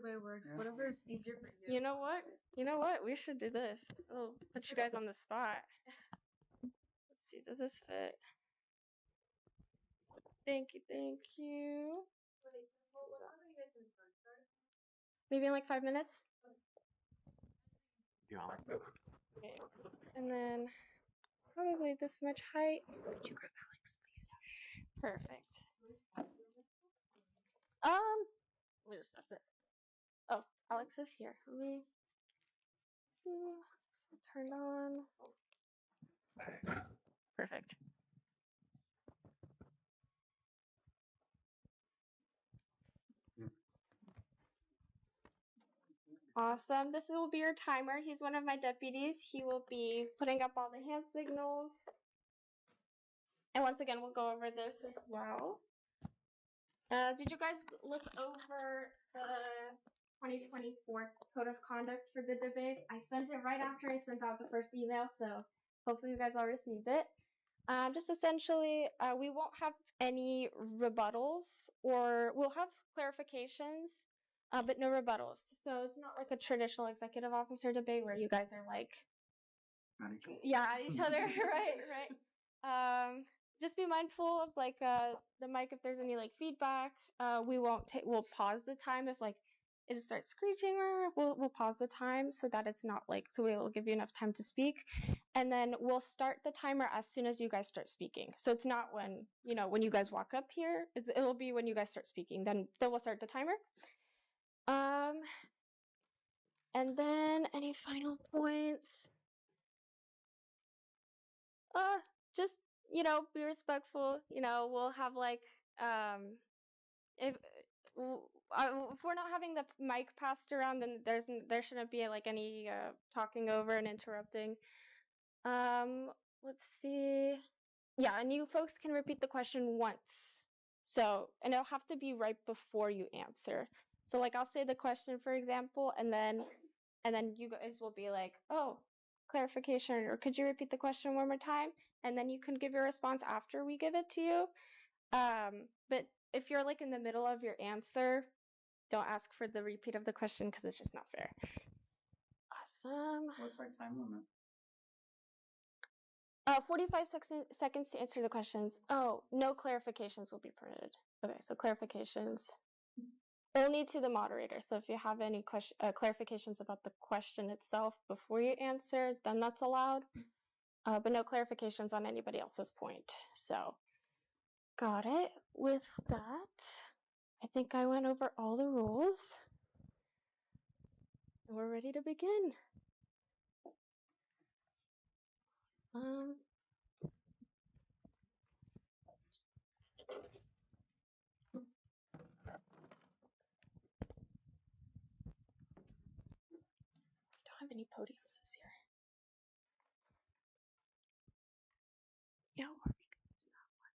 way works. Yeah. Whatever is easier for you. You know what? You know what? We should do this. I'll put you guys on the spot. Let's see. Does this fit? Thank you. Thank you. Maybe in like 5 minutes? Yeah. Okay. And then probably this much height. Could you grab Alex, please? Perfect. Let me just test it. Oh, Alex is here. Let me turn on. Perfect. Awesome. This will be your timer. He's one of my deputies. He will be putting up all the hand signals. And once again, we'll go over this as well. Did you guys look over the 2024 Code of Conduct for the debates? I sent it right after I sent out the first email, so hopefully you guys all received it. Just essentially, we won't have any rebuttals, or we'll have clarifications, but no rebuttals. So it's not like a traditional executive officer debate where you guys are like, at each other, right. Just be mindful of like the mic if there's any like feedback. We'll pause the time if like it starts screeching, or we'll pause the time so that it's not like, so we'll give you enough time to speak. And then we'll start the timer as soon as you guys start speaking. So it's not when you guys walk up here, it'll be when you guys start speaking, then we'll start the timer. And then any final points? Just, be respectful. We'll have like, if we're not having the mic passed around, then there shouldn't be like any talking over and interrupting. Let's see. Yeah, and you folks can repeat the question once. So, and it'll have to be right before you answer. So like I'll say the question, for example, and then you guys will be like, oh, clarification, or could you repeat the question one more time? And then you can give your response after we give it to you. But if you're like in the middle of your answer, don't ask for the repeat of the question because it's just not fair. Awesome. What's our time limit? 45 seconds to answer the questions. Oh, no clarifications will be permitted. Okay, so clarifications only to the moderator. So if you have any clarifications about the question itself before you answer, then that's allowed. But no clarifications on anybody else's point. So, got it. With that, I think I went over all the rules. And we're ready to begin. Don't have any podiums this year. Yeah, or we could use that one.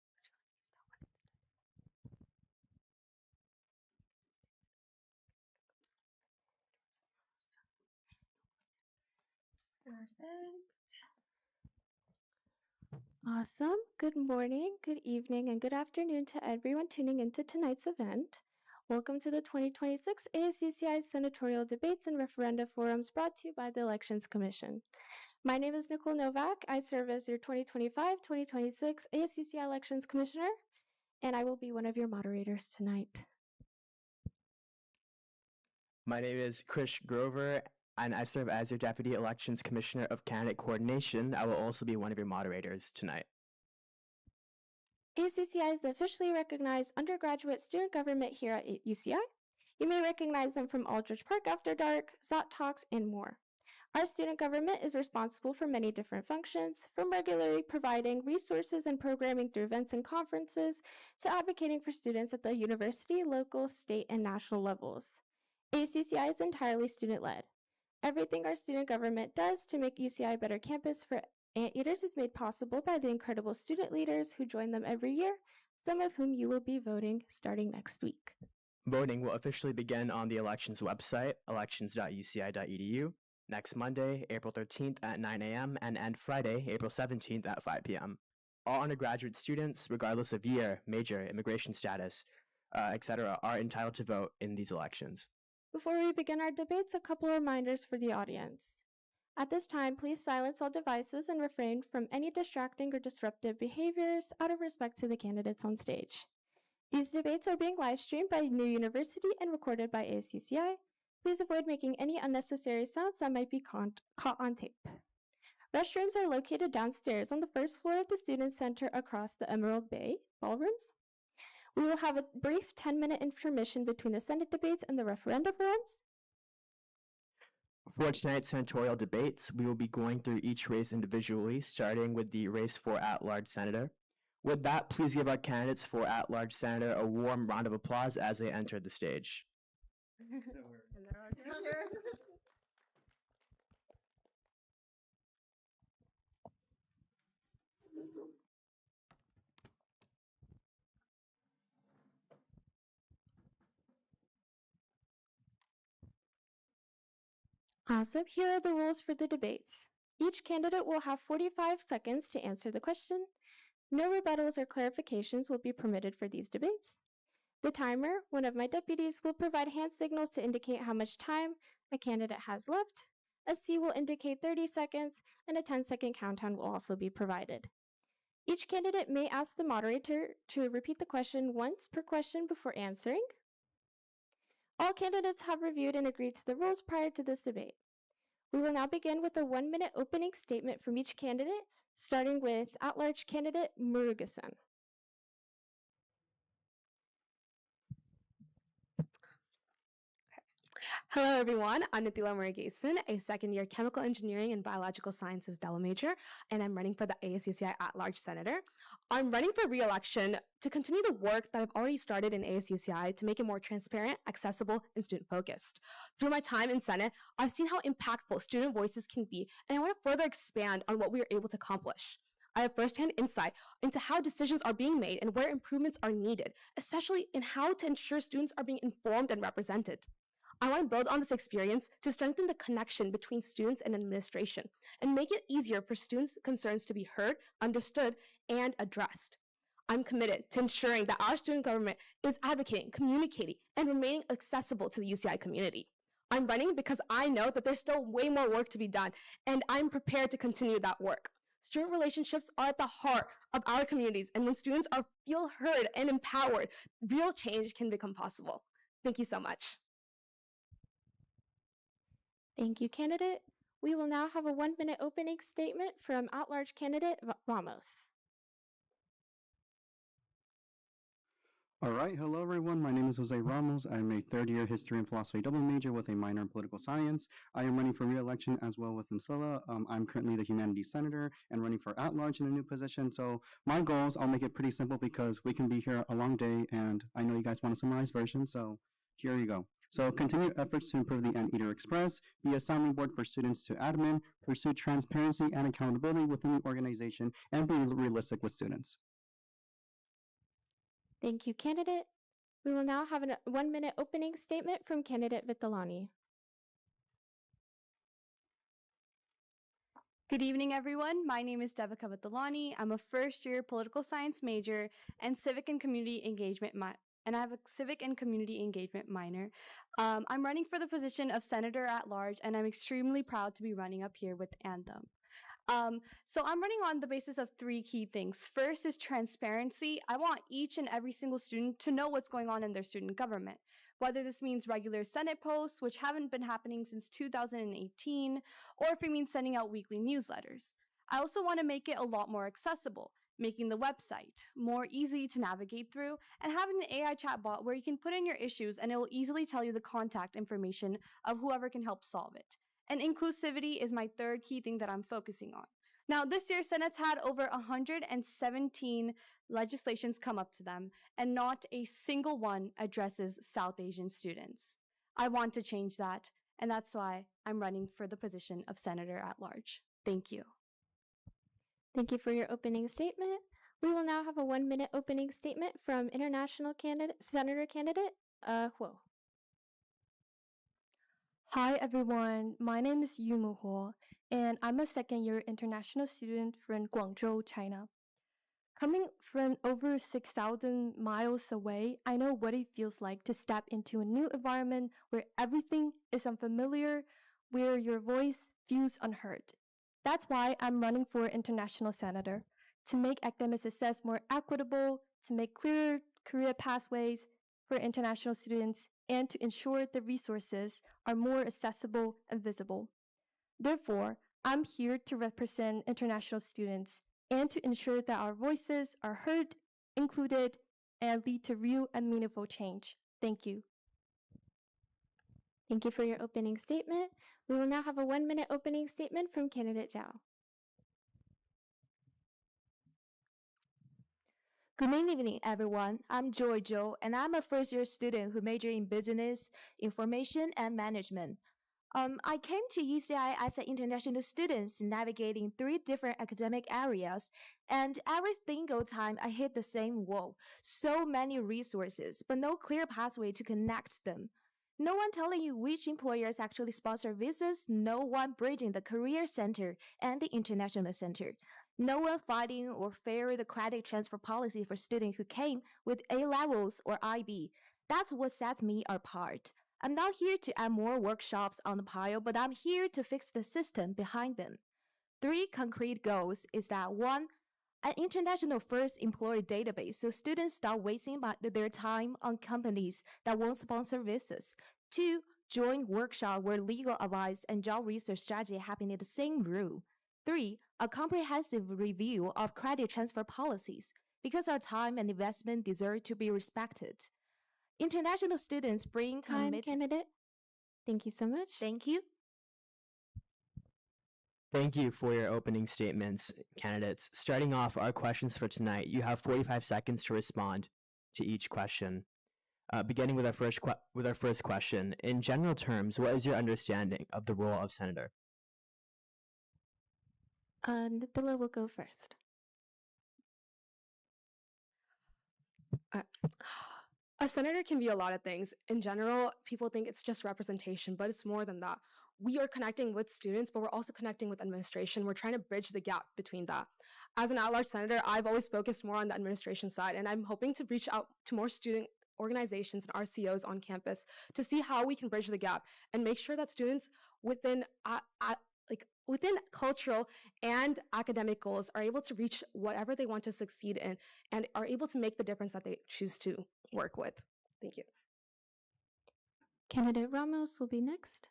Perfect. Awesome. Good morning, good evening, and good afternoon to everyone tuning into tonight's event. Welcome to the 2026 ASUCI Senatorial Debates and Referenda Forums brought to you by the Elections Commission. My name is Nicole Novak. I serve as your 2025-2026 ASUCI Elections Commissioner, and I will be one of your moderators tonight. My name is Krish Grover, and I serve as your Deputy Elections Commissioner of Candidate Coordination. I will also be one of your moderators tonight. ASUCI is the officially recognized undergraduate student government here at UCI. You may recognize them from Aldrich Park After Dark, Zot Talks, and more. Our student government is responsible for many different functions, from regularly providing resources and programming through events and conferences, to advocating for students at the university, local, state, and national levels. ASUCI is entirely student-led. Everything our student government does to make UCI a better campus for Anteaters is made possible by the incredible student leaders who join them every year, some of whom you will be voting starting next week. Voting will officially begin on the elections website, elections.uci.edu, next Monday, April 13th at 9 a.m. and end Friday, April 17th at 5 p.m. All undergraduate students, regardless of year, major, immigration status, etc., are entitled to vote in these elections. Before we begin our debates, a couple of reminders for the audience. At this time, please silence all devices and refrain from any distracting or disruptive behaviors out of respect to the candidates on stage. These debates are being live streamed by New University and recorded by ASUCI. Please avoid making any unnecessary sounds that might be caught on tape. Restrooms are located downstairs on the first floor of the Student Center across the Emerald Bay ballrooms. We will have a brief 10-minute intermission between the Senate debates and the referendum forums. For tonight's senatorial debates, we will be going through each race individually, starting with the race for at-large senator. With that, please give our candidates for at-large senator a warm round of applause as they enter the stage. Awesome. Here are the rules for the debates. Each candidate will have 45 seconds to answer the question. No rebuttals or clarifications will be permitted for these debates. The timer, one of my deputies, will provide hand signals to indicate how much time a candidate has left. A C will indicate 30 seconds, and a 10-second countdown will also be provided. Each candidate may ask the moderator to repeat the question once per question before answering. All candidates have reviewed and agreed to the rules prior to this debate. We will now begin with a 1-minute opening statement from each candidate, starting with at-large candidate Muruga-san. Hello, everyone. I'm Nathila Murugesan, a second-year chemical engineering and biological sciences double major, and I'm running for the ASUCI at-large senator. I'm running for re-election to continue the work that I've already started in ASUCI to make it more transparent, accessible, and student-focused. Through my time in Senate, I've seen how impactful student voices can be, and I want to further expand on what we are able to accomplish. I have firsthand insight into how decisions are being made and where improvements are needed, especially in how to ensure students are being informed and represented. I want to build on this experience to strengthen the connection between students and administration and make it easier for students' concerns to be heard, understood, and addressed. I'm committed to ensuring that our student government is advocating, communicating, and remaining accessible to the UCI community. I'm running because I know that there's still way more work to be done, and I'm prepared to continue that work. Student relationships are at the heart of our communities, and when students feel heard and empowered, real change can become possible. Thank you so much. Thank you, candidate. We will now have a 1-minute opening statement from at-large candidate Ramos. All right, hello everyone. My name is Jose Ramos. I'm a third-year history and philosophy double major with a minor in political science. I am running for re-election as well with Nathila. I'm currently the humanities senator and running for at-large in a new position. So my goals, I'll make it pretty simple because we can be here a long day, and I know you guys want a summarized version, so here you go. So continue efforts to improve the Anteater Express, be a sounding board for students to admin, pursue transparency and accountability within the organization, and be realistic with students. Thank you, candidate. We will now have a 1-minute opening statement from candidate Vitolani. Good evening, everyone. My name is Devika Vitolani. I'm a first-year political science major and civic and community engagement and I have a civic and community engagement minor. I'm running for the position of senator at large, and I'm extremely proud to be running up here with Anthem. So I'm running on the basis of 3 key things. First is transparency. I want each and every single student to know what's going on in their student government, whether this means regular Senate posts, which haven't been happening since 2018, or if it means sending out weekly newsletters. I also want to make it a lot more accessible, making the website more easy to navigate through, and having an AI chatbot where you can put in your issues and it will easily tell you the contact information of whoever can help solve it. And inclusivity is my 3rd key thing that I'm focusing on. Now, this year, Senate's had over 117 legislations come up to them, and not a single one addresses South Asian students. I want to change that, and that's why I'm running for the position of senator at large. Thank you. Thank you for your opening statement. We will now have a 1-minute opening statement from international senator candidate Huo. Hi everyone, my name is Yumu Huo, and I'm a second-year international student from Guangzhou, China. Coming from over 6,000 miles away, I know what it feels like to step into a new environment where everything is unfamiliar, where your voice feels unheard. That's why I'm running for international senator, to make academic success more equitable, to make clearer career pathways for international students, and to ensure the resources are more accessible and visible. Therefore, I'm here to represent international students and to ensure that our voices are heard, included, and lead to real and meaningful change. Thank you. Thank you for your opening statement. We will now have a 1-minute opening statement from candidate Zhao. Good evening, everyone. I'm Joy Jo, and I'm a first-year student who majored in business, information, and management. I came to UCI as an international student navigating 3 different academic areas, and every single time I hit the same wall. So many resources, but no clear pathway to connect them. No one telling you which employers actually sponsor visas, no one bridging the career center and the international center. No one fighting or fair the credit transfer policy for students who came with A levels or IB. That's what sets me apart. I'm not here to add more workshops on the pile, but I'm here to fix the system behind them. 3 concrete goals is that 1, an international first employer database so students stop wasting their time on companies that won't sponsor visas. 2, joint workshop where legal advice and job research strategy happen in the same room. 3, a comprehensive review of credit transfer policies because our time and investment deserve to be respected. International students bring Candidate. Thank you so much. Thank you. Thank you for your opening statements, candidates. Starting off, our questions for tonight. You have 45 seconds to respond to each question. Beginning with our first question. In general terms, what is your understanding of the role of senator? Nithila will go first. A senator can be a lot of things. In general, people think it's just representation, but it's more than that. We are connecting with students, but we're also connecting with administration. We're trying to bridge the gap between that. As an at-large senator, I've always focused more on the administration side, and I'm hoping to reach out to more student organizations and RCOs on campus to see how we can bridge the gap and make sure that students within within cultural and academic goals are able to reach whatever they want to succeed in and are able to make the difference that they choose to work with. Thank you. Candidate Ramos will be next.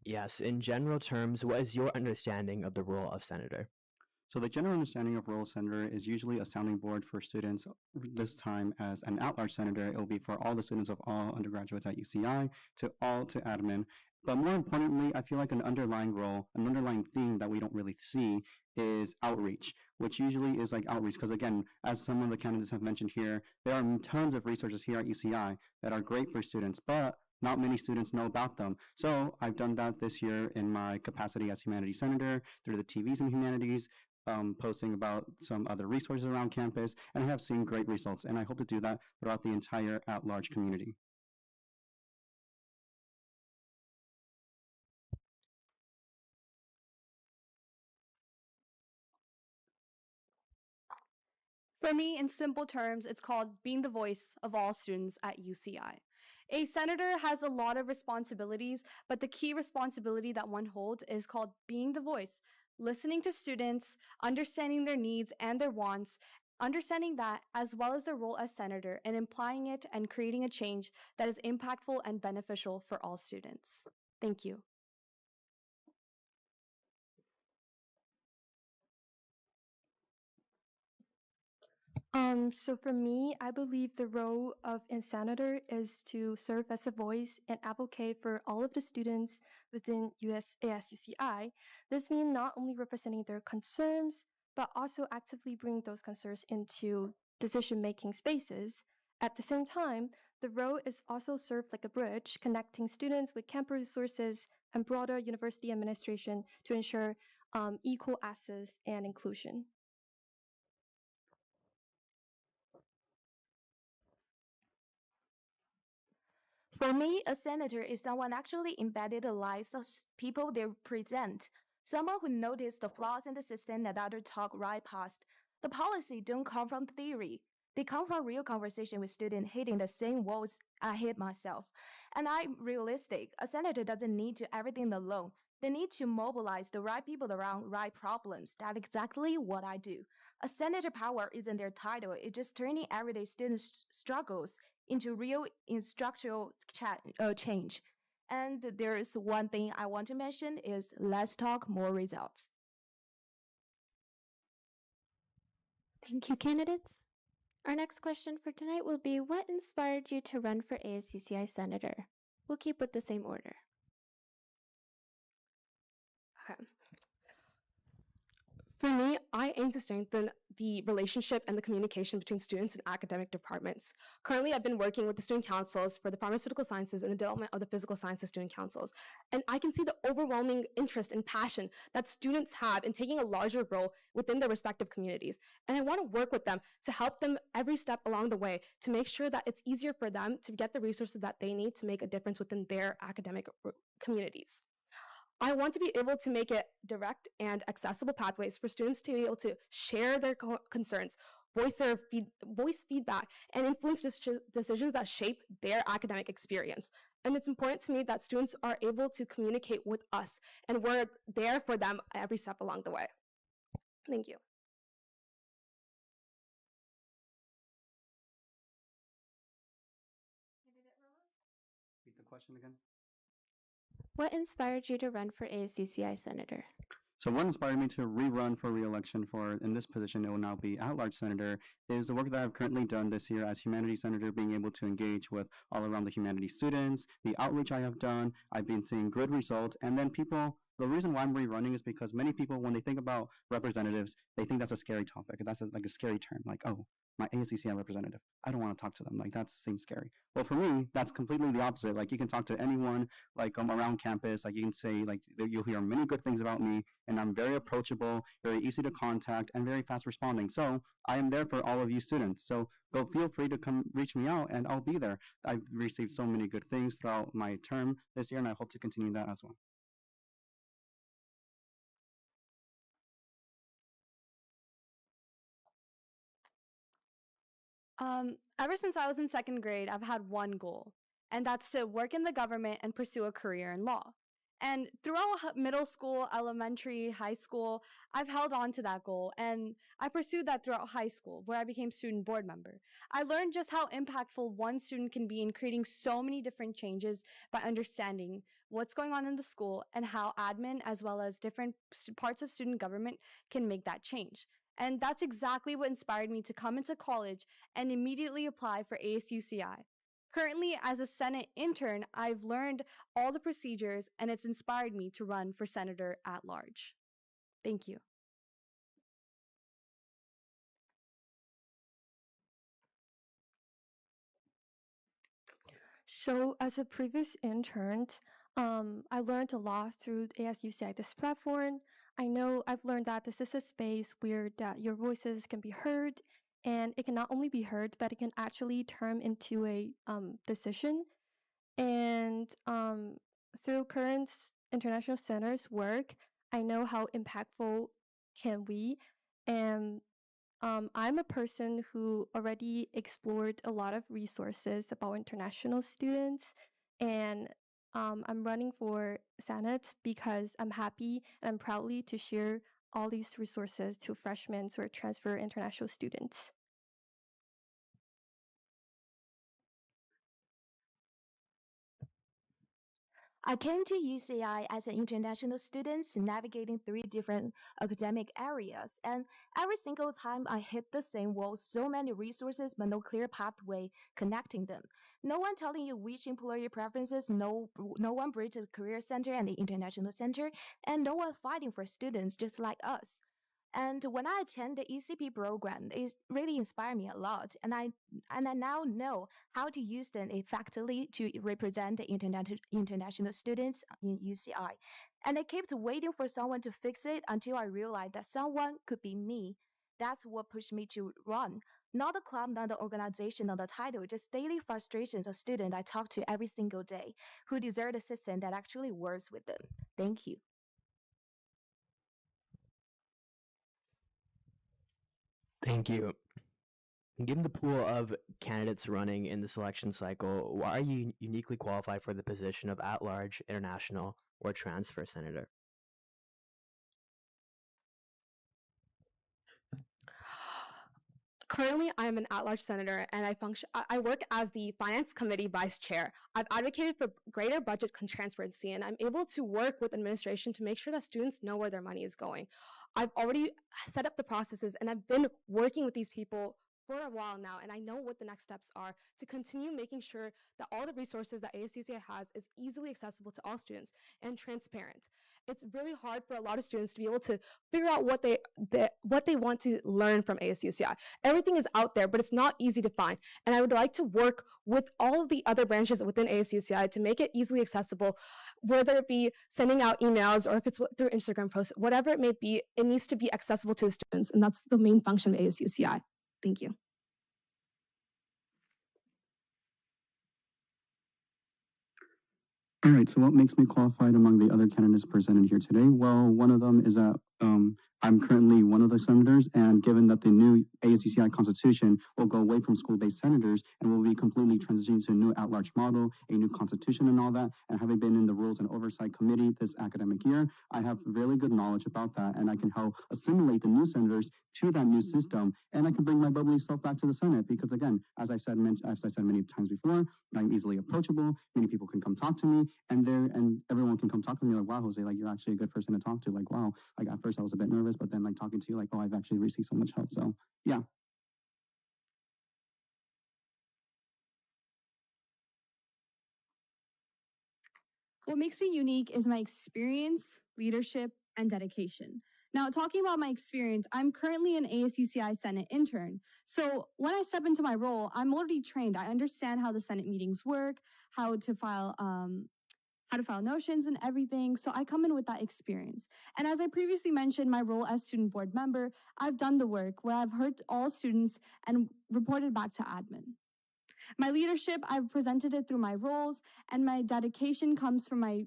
Yes, in general terms, what is your understanding of the role of senator? So the general understanding of role of senator is usually a sounding board for students. This time as an at-large senator, it will be for all the students of all undergraduates at UCI to admin. But more importantly, I feel like an underlying role, an underlying theme that we don't really see is outreach, which usually is like outreach. Because again, as some of the candidates have mentioned here, there are tons of resources here at UCI that are great for students, but not many students know about them. So I've done that this year in my capacity as humanities senator through the TVs and humanities, posting about some other resources around campus, and I have seen great results, and I hope to do that throughout the entire at-large community. For me, in simple terms, it's called being the voice of all students at UCI. A senator has a lot of responsibilities, but the key responsibility that one holds is called being the voice, listening to students, understanding their needs and their wants, understanding that as well as their role as senator, and implying it and creating a change that is impactful and beneficial for all students. Thank you. So for me, I believe the role of a senator is to serve as a voice and advocate for all of the students within ASUCI. This means not only representing their concerns, but also actively bring those concerns into decision-making spaces. At the same time, the role is also served like a bridge, connecting students with campus resources and broader university administration to ensure equal access and inclusion. For me, a senator is someone actually embedded in the lives of people they represent. Someone who noticed the flaws in the system that other talk right past. The policy don't come from theory. They come from real conversation with students hitting the same walls I hit myself. And I'm realistic. A senator doesn't need to everything alone. They need to mobilize the right people around right problems. That's exactly what I do. A senator power isn't their title. It's just turning everyday students' struggles into real structural change. And there's one thing I want to mention is less talk, more results. Thank you, candidates. Our next question for tonight will be, what inspired you to run for ASUCI Senator? We'll keep with the same order. Okay. For me, I aim to strengthen the relationship and the communication between students and academic departments. Currently, I've been working with the student councils for the pharmaceutical sciences and the development of the physical sciences student councils. And I can see the overwhelming interest and passion that students have in taking a larger role within their respective communities. And I want to work with them to help them every step along the way to make sure that it's easier for them to get the resources that they need to make a difference within their academic communities. I want to be able to make it direct and accessible pathways for students to be able to share their concerns, voice feedback, and influence decisions that shape their academic experience. And it's important to me that students are able to communicate with us, and we're there for them every step along the way. Thank you. Repeat the question again. What inspired you to run for ASUCI Senator? So what inspired me to rerun for re-election for, in this position, it will now be at-large senator, is the work that I've currently done this year as humanities senator, being able to engage with all around the humanities students, the outreach I have done, I've been seeing good results, and then people, the reason why I'm rerunning is because many people, when they think about representatives, they think that's a scary topic, that's like a scary term, like, oh, my ASUCI representative, I don't want to talk to them, like that seems scary. Well, for me, that's completely the opposite. Like you can talk to anyone, like around campus, like you can say, like you'll hear many good things about me, and I'm very approachable, very easy to contact, and very fast responding. So I am there for all of you students. So go feel free to come reach me out, and I'll be there. I've received so many good things throughout my term this year, and I hope to continue that as well. Ever since I was in second grade, I've had one goal, and that's to work in the government and pursue a career in law. And throughout middle school, elementary, high school, I've held on to that goal, and I pursued that throughout high school, where I became student board member. I learned just how impactful one student can be in creating so many different changes by understanding what's going on in the school and how admin, as well as different parts of student government, can make that change. And that's exactly what inspired me to come into college and immediately apply for ASUCI. Currently, as a Senate intern, I've learned all the procedures, and it's inspired me to run for senator at large. Thank you. So, as a previous intern, I learned a lot through ASUCI, this platform. I know I've learned that this is a space where that your voices can be heard, and it can not only be heard, but it can actually turn into a decision. And through current international centers work, I know how impactful can we, and I'm a person who already explored a lot of resources about international students, and I'm running for Senate because I'm happy and I'm proudly to share all these resources to freshmen or transfer international students. I came to UCI as an international student, navigating 3 different academic areas. And every single time I hit the same wall, so many resources, but no clear pathway connecting them. No one telling you which employer preferences, no one bridge the career center and the international center, and no one fighting for students just like us. And when I attend the ECP program, it really inspired me a lot. And I now know how to use them effectively to represent the international students in UCI. And I kept waiting for someone to fix it until I realized that someone could be me. That's what pushed me to run. Not the club, not the organization, not the title, just daily frustrations of students I talk to every single day who deserve a system that actually works with them. Thank you. Thank you. Given the pool of candidates running in this election cycle, why are you uniquely qualified for the position of at-large, international, or transfer senator? Currently, I'm an at-large senator, and I work as the Finance Committee Vice Chair. I've advocated for greater budget transparency, and I'm able to work with administration to make sure that students know where their money is going. I've already set up the processes, and I've been working with these people for a while now, and I know what the next steps are to continue making sure that all the resources that ASUCI has is easily accessible to all students and transparent. It's really hard for a lot of students to be able to figure out what they want to learn from ASUCI. Everything is out there, but it's not easy to find. And I would like to work with all of the other branches within ASUCI to make it easily accessible, whether it be sending out emails or if it's through Instagram posts, whatever it may be, it needs to be accessible to the students. And that's the main function of ASUCI. Thank you. All right, so what makes me qualified among the other candidates presented here today? Well, one of them is that I'm currently one of the senators, and given that the new ASUCI constitution will go away from school-based senators and will be completely transitioning to a new at-large model, a new constitution and all that, and having been in the Rules and Oversight Committee this academic year, I have really good knowledge about that, and I can help assimilate the new senators to that new system, and I can bring my bubbly self back to the Senate because, again, as I said many times before, I'm easily approachable. Many people can come talk to me, and everyone can come talk to me like, wow, Jose, like you're actually a good person to talk to. Like, wow, like at first I was a bit nervous, but then like talking to you, like, oh, I've actually received so much help. So yeah. What makes me unique is my experience, leadership, and dedication. Now, talking about my experience, I'm currently an ASUCI Senate intern. So when I step into my role, I'm already trained. I understand how the Senate meetings work, how to file notions and everything. So I come in with that experience. And as I previously mentioned, my role as student board member, I've done the work where I've heard all students and reported back to admin. My leadership, I've presented it through my roles, and my dedication comes from my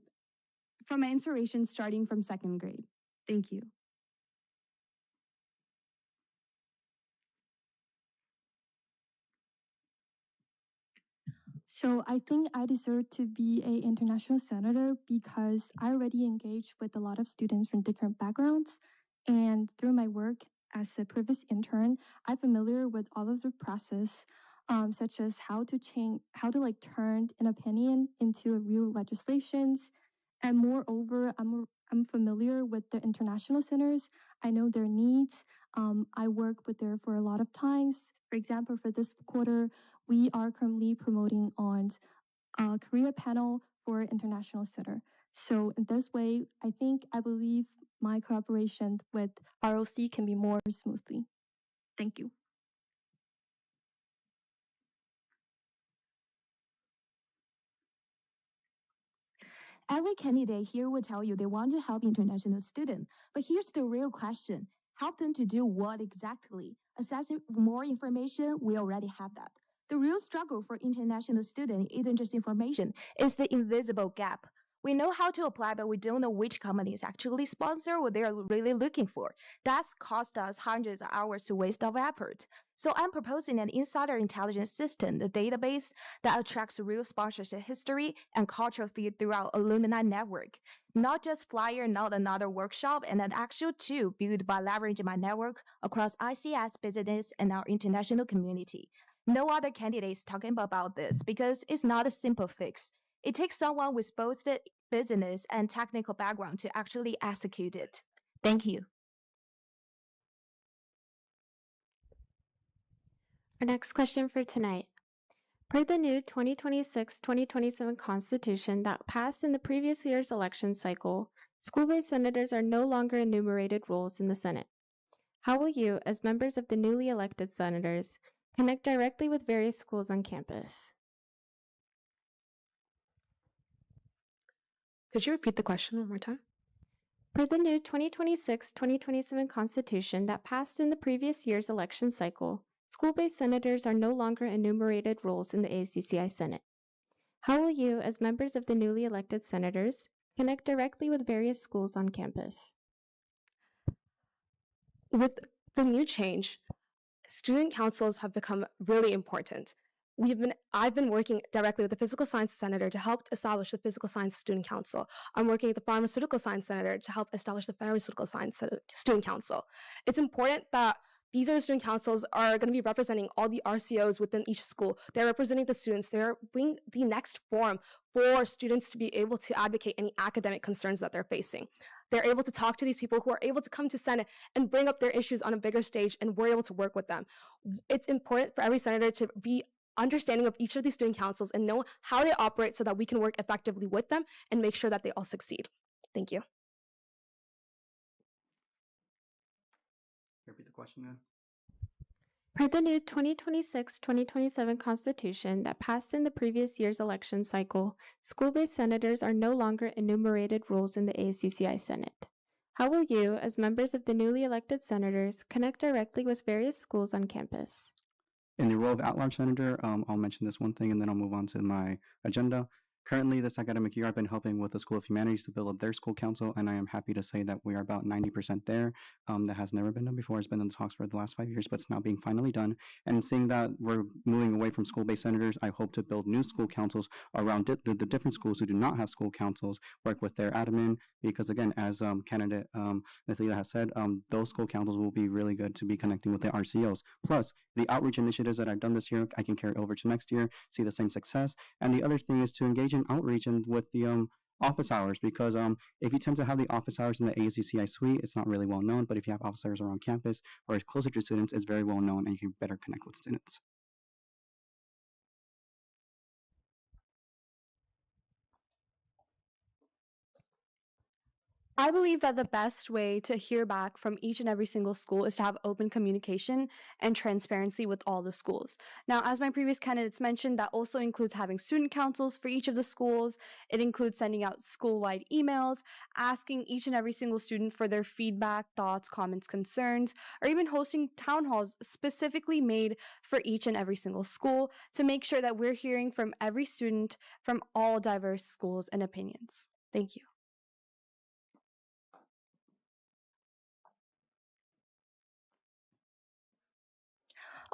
inspiration starting from second grade. Thank you. So I think I deserve to be an international senator because I already engaged with a lot of students from different backgrounds. And through my work as a previous intern, I'm familiar with all of the process, such as how to turn an opinion into a real legislations. And moreover, I'm familiar with the international centers. I know their needs. I work with there for a lot of times. For example, for this quarter, we are currently promoting on a career panel for international center. So in this way, I believe my cooperation with ROC can be more smoothly. Thank you. Every candidate here will tell you they want to help international students, but here's the real question. Help them to do what exactly? Accessing more information, we already have that. The real struggle for international students isn't just information, it's the invisible gap. We know how to apply, but we don't know which companies actually sponsor what they're really looking for. That's cost us hundreds of hours to waste of effort. So I'm proposing an insider intelligence system, a database that attracts real sponsorship history and cultural feed throughout alumni network. Not just flyer, not another workshop, and an actual tool built by leveraging my network across ICS business and our international community. No other candidates talking about this because it's not a simple fix. It takes someone with both the business and technical background to actually execute it. Thank you. Our next question for tonight. Per the new 2026-2027 Constitution that passed in the previous year's election cycle, school-based senators are no longer enumerated roles in the Senate. How will you, as members of the newly elected senators, connect directly with various schools on campus? Could you repeat the question one more time? Per the new 2026-2027 Constitution that passed in the previous year's election cycle, school-based senators are no longer enumerated roles in the ASUCI Senate. How will you, as members of the newly elected senators, connect directly with various schools on campus? With the new change, student councils have become really important. I've been working directly with the Physical Science Senator to help establish the Physical Science Student Council. I'm working with the Pharmaceutical Science Senator to help establish the Pharmaceutical Science Student Council. It's important that these are the student councils are going to be representing all the RCOs within each school. They're representing the students. They're being the next forum for students to be able to advocate any academic concerns that they're facing. They're able to talk to these people who are able to come to Senate and bring up their issues on a bigger stage, and we're able to work with them. It's important for every senator to be understanding of each of these student councils and know how they operate so that we can work effectively with them and make sure that they all succeed. Thank you. Repeat the question again. Per the new 2026-2027 Constitution that passed in the previous year's election cycle, school-based senators are no longer enumerated roles in the ASUCI Senate. How will you, as members of the newly elected senators, connect directly with various schools on campus? In the role of at-large senator, I'll mention this one thing and then I'll move on to my agenda. Currently, this academic year, I've been helping with the School of Humanities to build up their school council, and I am happy to say that we are about 90% there. That has never been done before. It's been in the talks for the last 5 years, but it's now being finally done. And seeing that we're moving away from school-based senators, I hope to build new school councils around the different schools who do not have school councils, work with their admin, because again, as candidate Nathalia has said, those school councils will be really good to be connecting with the RCOs. Plus, the outreach initiatives that I've done this year, I can carry over to next year, see the same success. And the other thing is to engage in outreach and with the office hours, because if you tend to have the office hours in the ASUCI suite, it's not really well known, but if you have office hours around campus or closer to students, it's very well known and you can better connect with students. I believe that the best way to hear back from each and every single school is to have open communication and transparency with all the schools. Now, as my previous candidates mentioned, that also includes having student councils for each of the schools. It includes sending out school-wide emails, asking each and every single student for their feedback, thoughts, comments, concerns, or even hosting town halls specifically made for each and every single school to make sure that we're hearing from every student from all diverse schools and opinions. Thank you.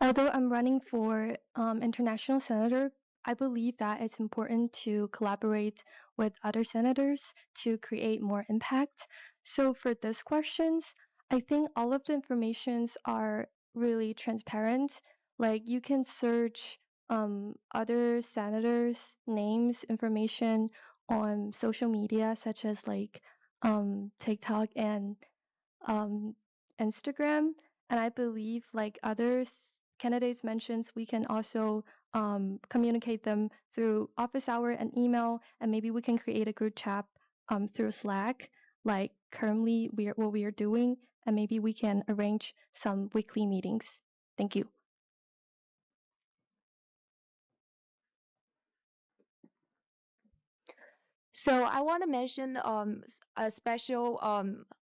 Although I'm running for international senator, I believe that it's important to collaborate with other senators to create more impact. So for these questions, I think all of the informations are really transparent. Like you can search other senators' names, information on social media, such as like TikTok and um, Instagram. And I believe, like other candidates mentions, we can also communicate them through office hour and email, and maybe we can create a group chat through Slack, like currently what we are doing, and maybe we can arrange some weekly meetings. Thank you. So I want to mention a special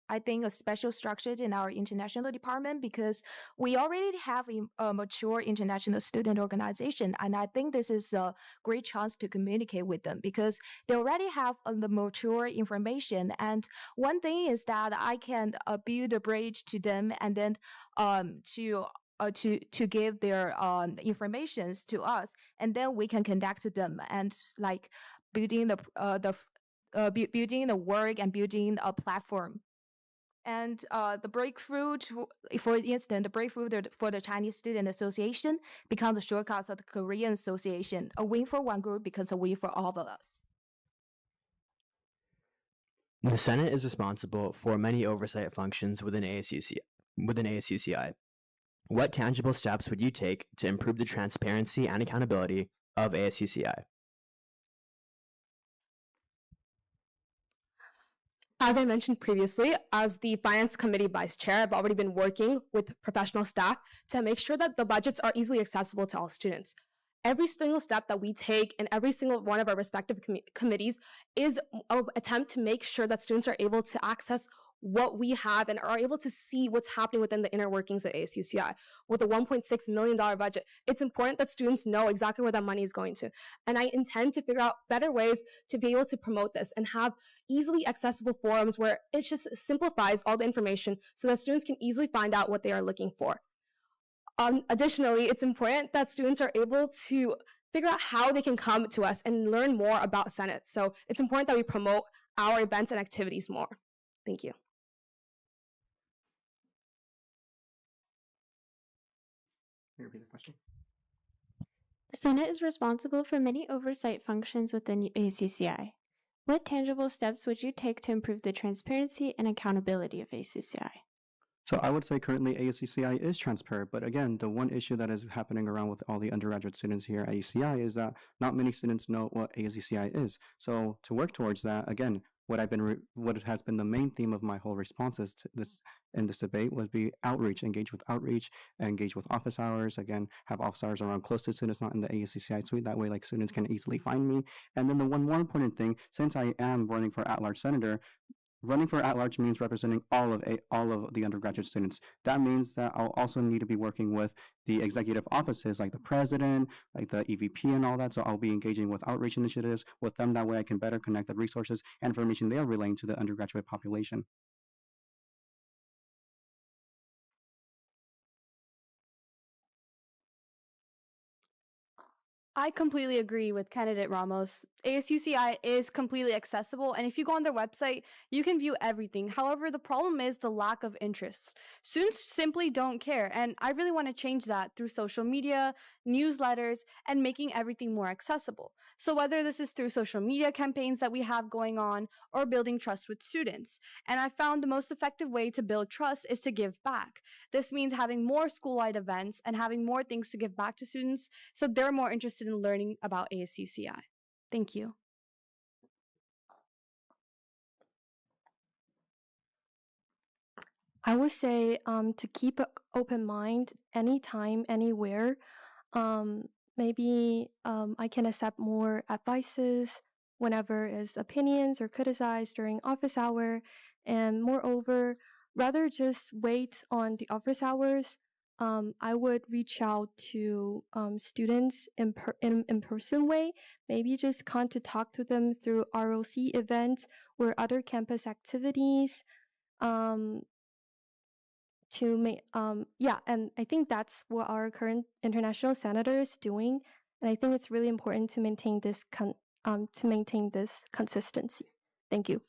I think a special structure in our international department, because we already have a mature international student organization, and I think this is a great chance to communicate with them because they already have the mature information. And one thing is that I can build a bridge to them, and then to give their informations to us, and then we can connect them and like building building the work and building a platform. And the breakthrough, for instance, the breakthrough for the Chinese Student Association becomes a shortcut of the Korean Association, a win for one group because a win for all of us. The Senate is responsible for many oversight functions within ASUCI. What tangible steps would you take to improve the transparency and accountability of ASUCI? As I mentioned previously, as the Finance Committee Vice Chair, I've already been working with professional staff to make sure that the budgets are easily accessible to all students. Every single step that we take in every single one of our respective committees is an attempt to make sure that students are able to access what we have and are able to see what's happening within the inner workings of ASUCI. With a $1.6 million budget, it's important that students know exactly where that money is going to. And I intend to figure out better ways to be able to promote this and have easily accessible forums where it just simplifies all the information so that students can easily find out what they are looking for. Additionally, it's important that students are able to figure out how they can come to us and learn more about Senate. So it's important that we promote our events and activities more. Thank you. Can you repeat the question? The Senate is responsible for many oversight functions within ASUCI. What tangible steps would you take to improve the transparency and accountability of ASUCI? So I would say currently ASUCI is transparent, but again, the one issue that is happening around with all the undergraduate students here at ASUCI is that not many students know what ASUCI is. So to work towards that, again, what has been the main theme of my whole responses to this in this debate would be outreach, engage with office hours, again, have office hours around close to students, not in the ASUCI suite. That way, like, students can easily find me. And then the one more important thing, since I am running for at-large senator, running for at-large means representing all of the undergraduate students. That means that I'll also need to be working with the executive offices, like the president, like the EVP and all that. So I'll be engaging with outreach initiatives with them. That way I can better connect the resources and information they are relaying to the undergraduate population. I completely agree with candidate Ramos. ASUCI is completely accessible, and if you go on their website, you can view everything. However, the problem is the lack of interest. Students simply don't care, and I really want to change that through social media, newsletters, and making everything more accessible. So whether this is through social media campaigns that we have going on or building trust with students. And I found the most effective way to build trust is to give back. This means having more school-wide events and having more things to give back to students so they're more interested in learning about ASUCI. Thank you. I would say to keep an open mind anytime, anywhere. Maybe I can accept more advices whenever is opinions or criticized during office hour. And moreover, rather just wait on the office hours, I would reach out to students in person way. Maybe just come to talk to them through ROC events or other campus activities. To make and I think that's what our current international senator is doing, and I think it's really important to maintain this consistency. Thank you.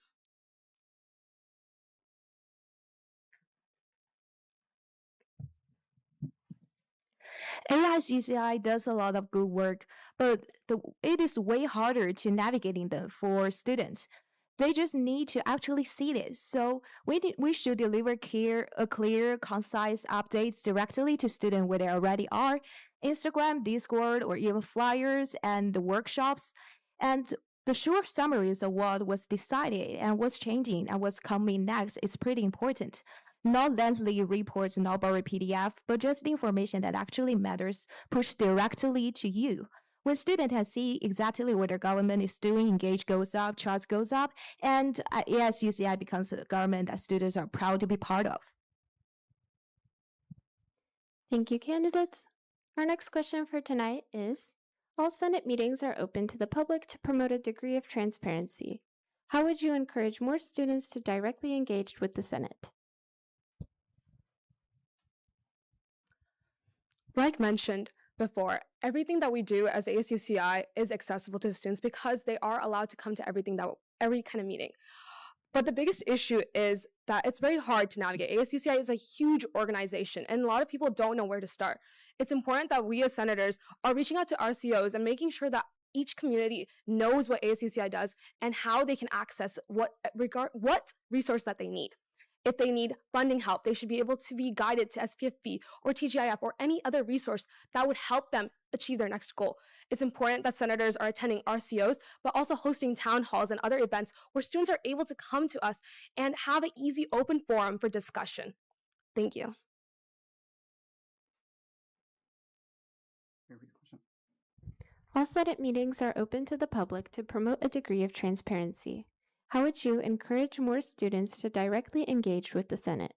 ASUCI does a lot of good work, but it is way harder to navigating them for students. They just need to actually see this. So we should deliver clear, concise updates directly to students where they already are. Instagram, Discord, or even flyers and the workshops. And the short summaries of what was decided and what's changing and what's coming next is pretty important. Not lengthy reports, not borrowed PDF, but just the information that actually matters pushed directly to you. When students can see exactly what their government is doing, engage goes up, trust goes up, and ASUCI becomes a government that students are proud to be part of. Thank you, candidates. Our next question for tonight is, all Senate meetings are open to the public to promote a degree of transparency. How would you encourage more students to directly engage with the Senate? Like mentioned before, everything that we do as ASUCI is accessible to students because they are allowed to come to every kind of meeting. But the biggest issue is that it's very hard to navigate. ASUCI is a huge organization, and a lot of people don't know where to start. It's important that we as senators are reaching out to RCOs and making sure that each community knows what ASUCI does and how they can access what resource that they need. If they need funding help, they should be able to be guided to SPFB or TGIF or any other resource that would help them achieve their next goal. It's important that senators are attending RCOs, but also hosting town halls and other events where students are able to come to us and have an easy, open forum for discussion. Thank you. All Senate meetings are open to the public to promote a degree of transparency. How would you encourage more students to directly engage with the Senate?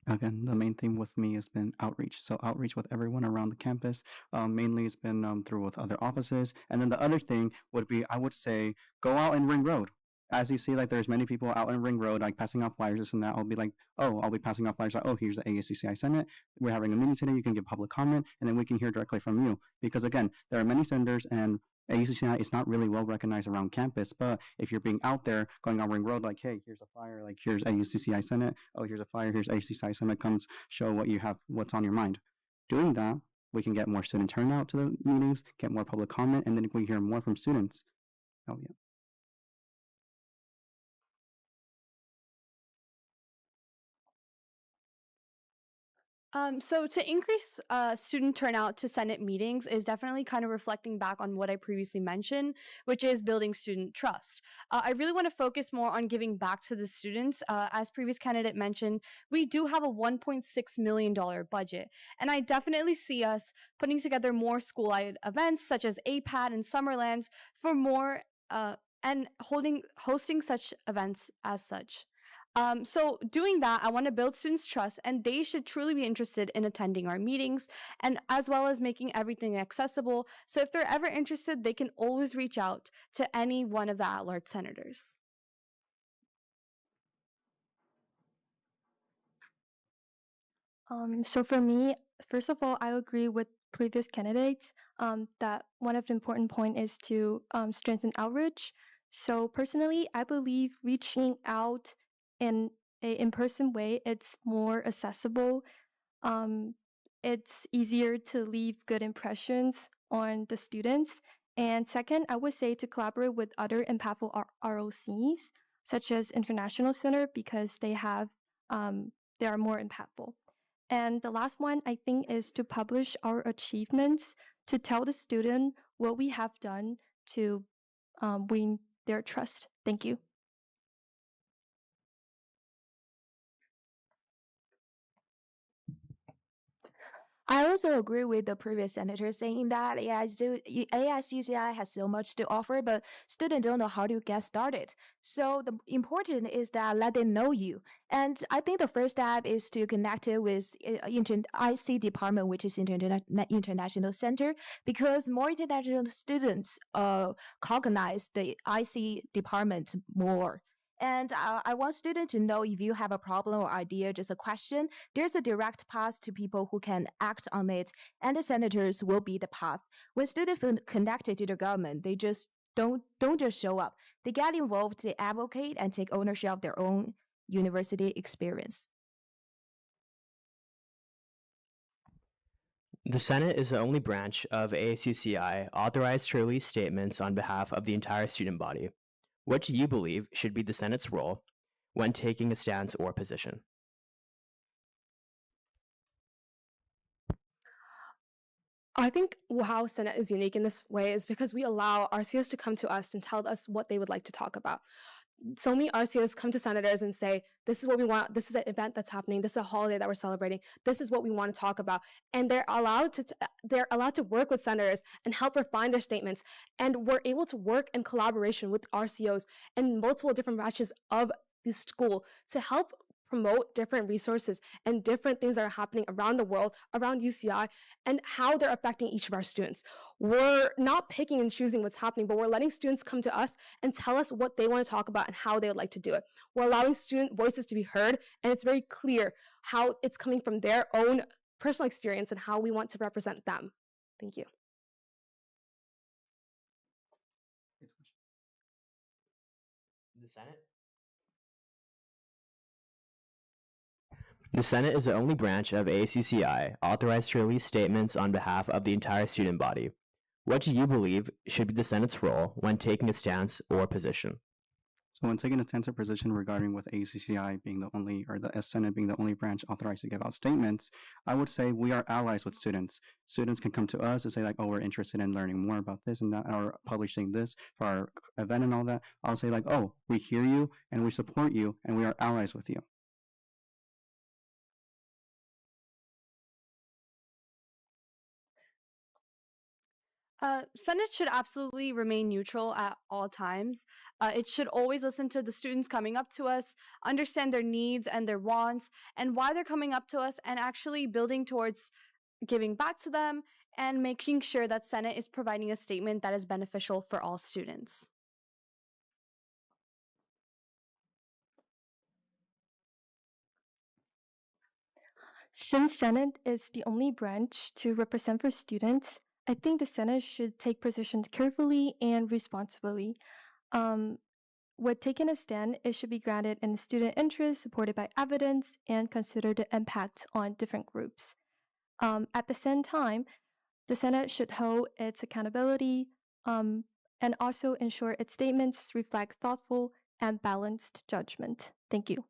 Again, the main theme with me has been outreach. So outreach with everyone around the campus. Mainly it's been through with other offices. And then the other thing would be, I would say, go out and ring road. as you see, like there's many people out in Ring Road, like passing out flyers, this and that. I'll be like, oh, I'll be passing out flyers like, oh, here's the ASUCI Senate. We're having a meeting today. You can give public comment, and then we can hear directly from you. Because again, there are many senators, and ASUCI is not really well recognized around campus. But if you're being out there, going on Ring Road, like, hey, here's a flyer, like here's ASUCI Senate. Oh, here's a flyer, here's ASUCI Senate. Comes show what you have, what's on your mind. Doing that, we can get more student turnout to the meetings, get more public comment, and then we hear more from students. Oh yeah. So to increase student turnout to Senate meetings is definitely kind of reflecting back on what I previously mentioned, which is building student trust. I really want to focus more on giving back to the students. As previous candidate mentioned, we do have a $1.6 million budget, and I definitely see us putting together more school-wide events such as APAD and Summerlands for more and hosting such events as such. So doing that, I want to build students' trust, and they should truly be interested in attending our meetings, and as well as making everything accessible. So if they're ever interested, they can always reach out to any one of the at-large senators. So for me, first of all, I agree with previous candidates that one of the important point is to strengthen outreach. So personally, I believe reaching out in a in-person way, it's more accessible. Um, it's easier to leave good impressions on the students. And second, I would say to collaborate with other impactful ROCs, such as International Center, because they are more impactful. And the last one, I think, is to publish our achievements to tell the student what we have done to win their trust. Thank you. I also agree with the previous senator saying that ASUCI has so much to offer, but students don't know how to get started. So the important is that let them know you. And I think the first step is to connect it with IC department, which is International Center, because more international students cognize the IC department more. And I want students to know if you have a problem or idea, just a question, there's a direct path to people who can act on it, and the senators will be the path. When students feel connected to the government, they just don't just show up. They get involved, they advocate, and take ownership of their own university experience. The Senate is the only branch of ASUCI authorized to release statements on behalf of the entire student body. What do you believe should be the Senate's role when taking a stance or position? I think how Senate is unique in this way is because we allow RCOs to come to us and tell us what they would like to talk about. So many RCOs come to senators and say, this is what we want, this is an event that's happening, this is a holiday that we're celebrating, this is what we want to talk about. And they're allowed to work with senators and help refine their statements. And we're able to work in collaboration with RCOs and multiple different branches of the school to help promote different resources and different things that are happening around the world, around UCI, and how they're affecting each of our students. We're not picking and choosing what's happening, but we're letting students come to us and tell us what they want to talk about and how they would like to do it. We're allowing student voices to be heard, and it's very clear how it's coming from their own personal experience and how we want to represent them. Thank you. The Senate? The Senate is the only branch of ASUCI authorized to release statements on behalf of the entire student body. What do you believe should be the Senate's role when taking a stance or position? So when taking a stance or position regarding with ASUCI being the only, or the Senate being the only branch authorized to give out statements, I would say we are allies with students. Students can come to us and say like, oh, we're interested in learning more about this and that, or publishing this for our event and all that. I'll say like, oh, we hear you and we support you and we are allies with you. Senate should absolutely remain neutral at all times. It should always listen to the students coming up to us, understand their needs and their wants, and why they're coming up to us, and actually building towards giving back to them and making sure that Senate is providing a statement that is beneficial for all students. Since Senate is the only branch to represent for students, I think the Senate should take positions carefully and responsibly. Um, with taking a stand, it should be grounded in student interest, supported by evidence, and consider the impact on different groups. At the same time, the Senate should hold its accountability and also ensure its statements reflect thoughtful and balanced judgment. Thank you.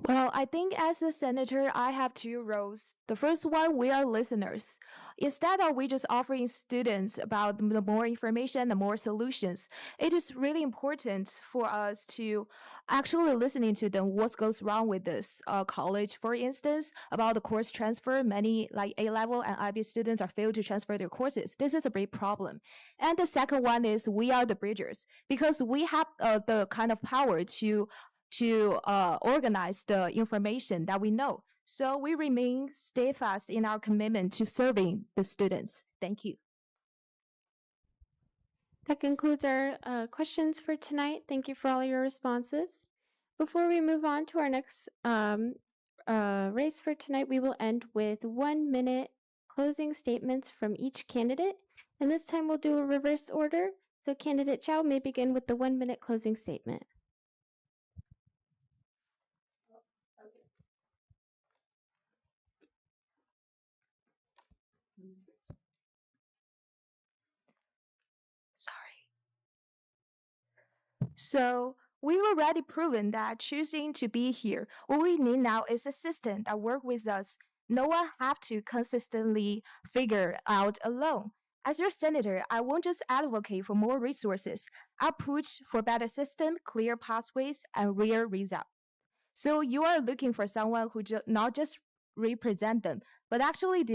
Well, I think as a senator, I have two roles. The first one, we are listeners. Instead of we just offering students about the more information, the more solutions, it is really important for us to actually listening to them what goes wrong with this college. For instance, about the course transfer, many like A-level and IB students are failed to transfer their courses. This is a big problem. And the second one is we are the bridgers because we have the kind of power to organize the information that we know. So we remain steadfast in our commitment to serving the students. Thank you. That concludes our questions for tonight. Thank you for all your responses. Before we move on to our next race for tonight, we will end with 1 minute closing statements from each candidate. And this time we'll do a reverse order. So candidate Chow may begin with the 1 minute closing statement. So we've already proven that choosing to be here, what we need now is assistants that work with us. No one have to consistently figure out alone. As your senator, I won't just advocate for more resources. I'll push for better system, clear pathways, and real results. So you are looking for someone who not just represent them, but actually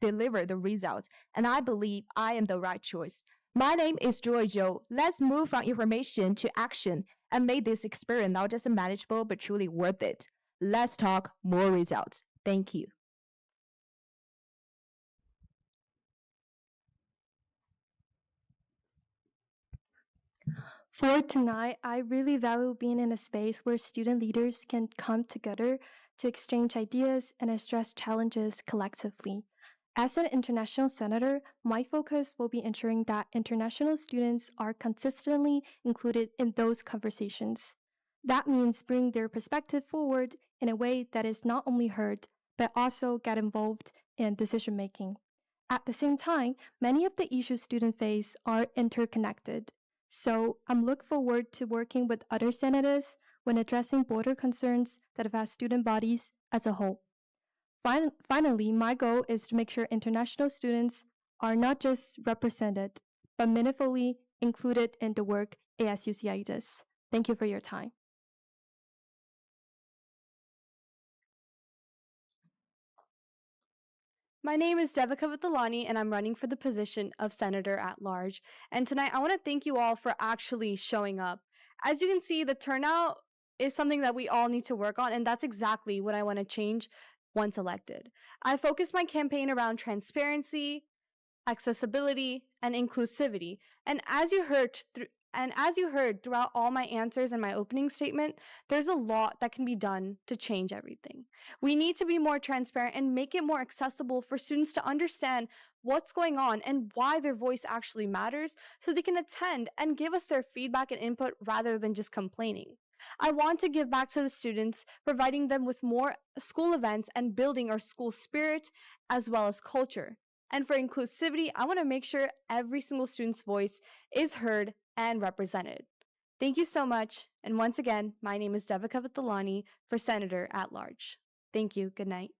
deliver the results. And I believe I am the right choice. My name is Joy Jo. Let's move from information to action and make this experience not just manageable, but truly worth it. Let's talk more results. Thank you. For tonight, I really value being in a space where student leaders can come together to exchange ideas and address challenges collectively. As an international senator, my focus will be ensuring that international students are consistently included in those conversations. That means bringing their perspective forward in a way that is not only heard, but also get involved in decision making. At the same time, many of the issues students face are interconnected. So I'm looking forward to working with other senators when addressing broader concerns that affect student bodies as a whole. Finally, my goal is to make sure international students are not just represented, but meaningfully included in the work ASUCI does. Thank you for your time. My name is Devika Vittalani, and I'm running for the position of Senator at Large. And tonight, I want to thank you all for actually showing up. As you can see, the turnout is something that we all need to work on, and that's exactly what I want to change once elected. I focused my campaign around transparency, accessibility, and inclusivity. And as you heard throughout all my answers and my opening statement, there's a lot that can be done to change everything. We need to be more transparent and make it more accessible for students to understand what's going on and why their voice actually matters so they can attend and give us their feedback and input rather than just complaining. I want to give back to the students, providing them with more school events and building our school spirit as well as culture. And for inclusivity, I want to make sure every single student's voice is heard and represented. Thank you so much. And once again, my name is Devika Vittalani for Senator at Large. Thank you. Good night.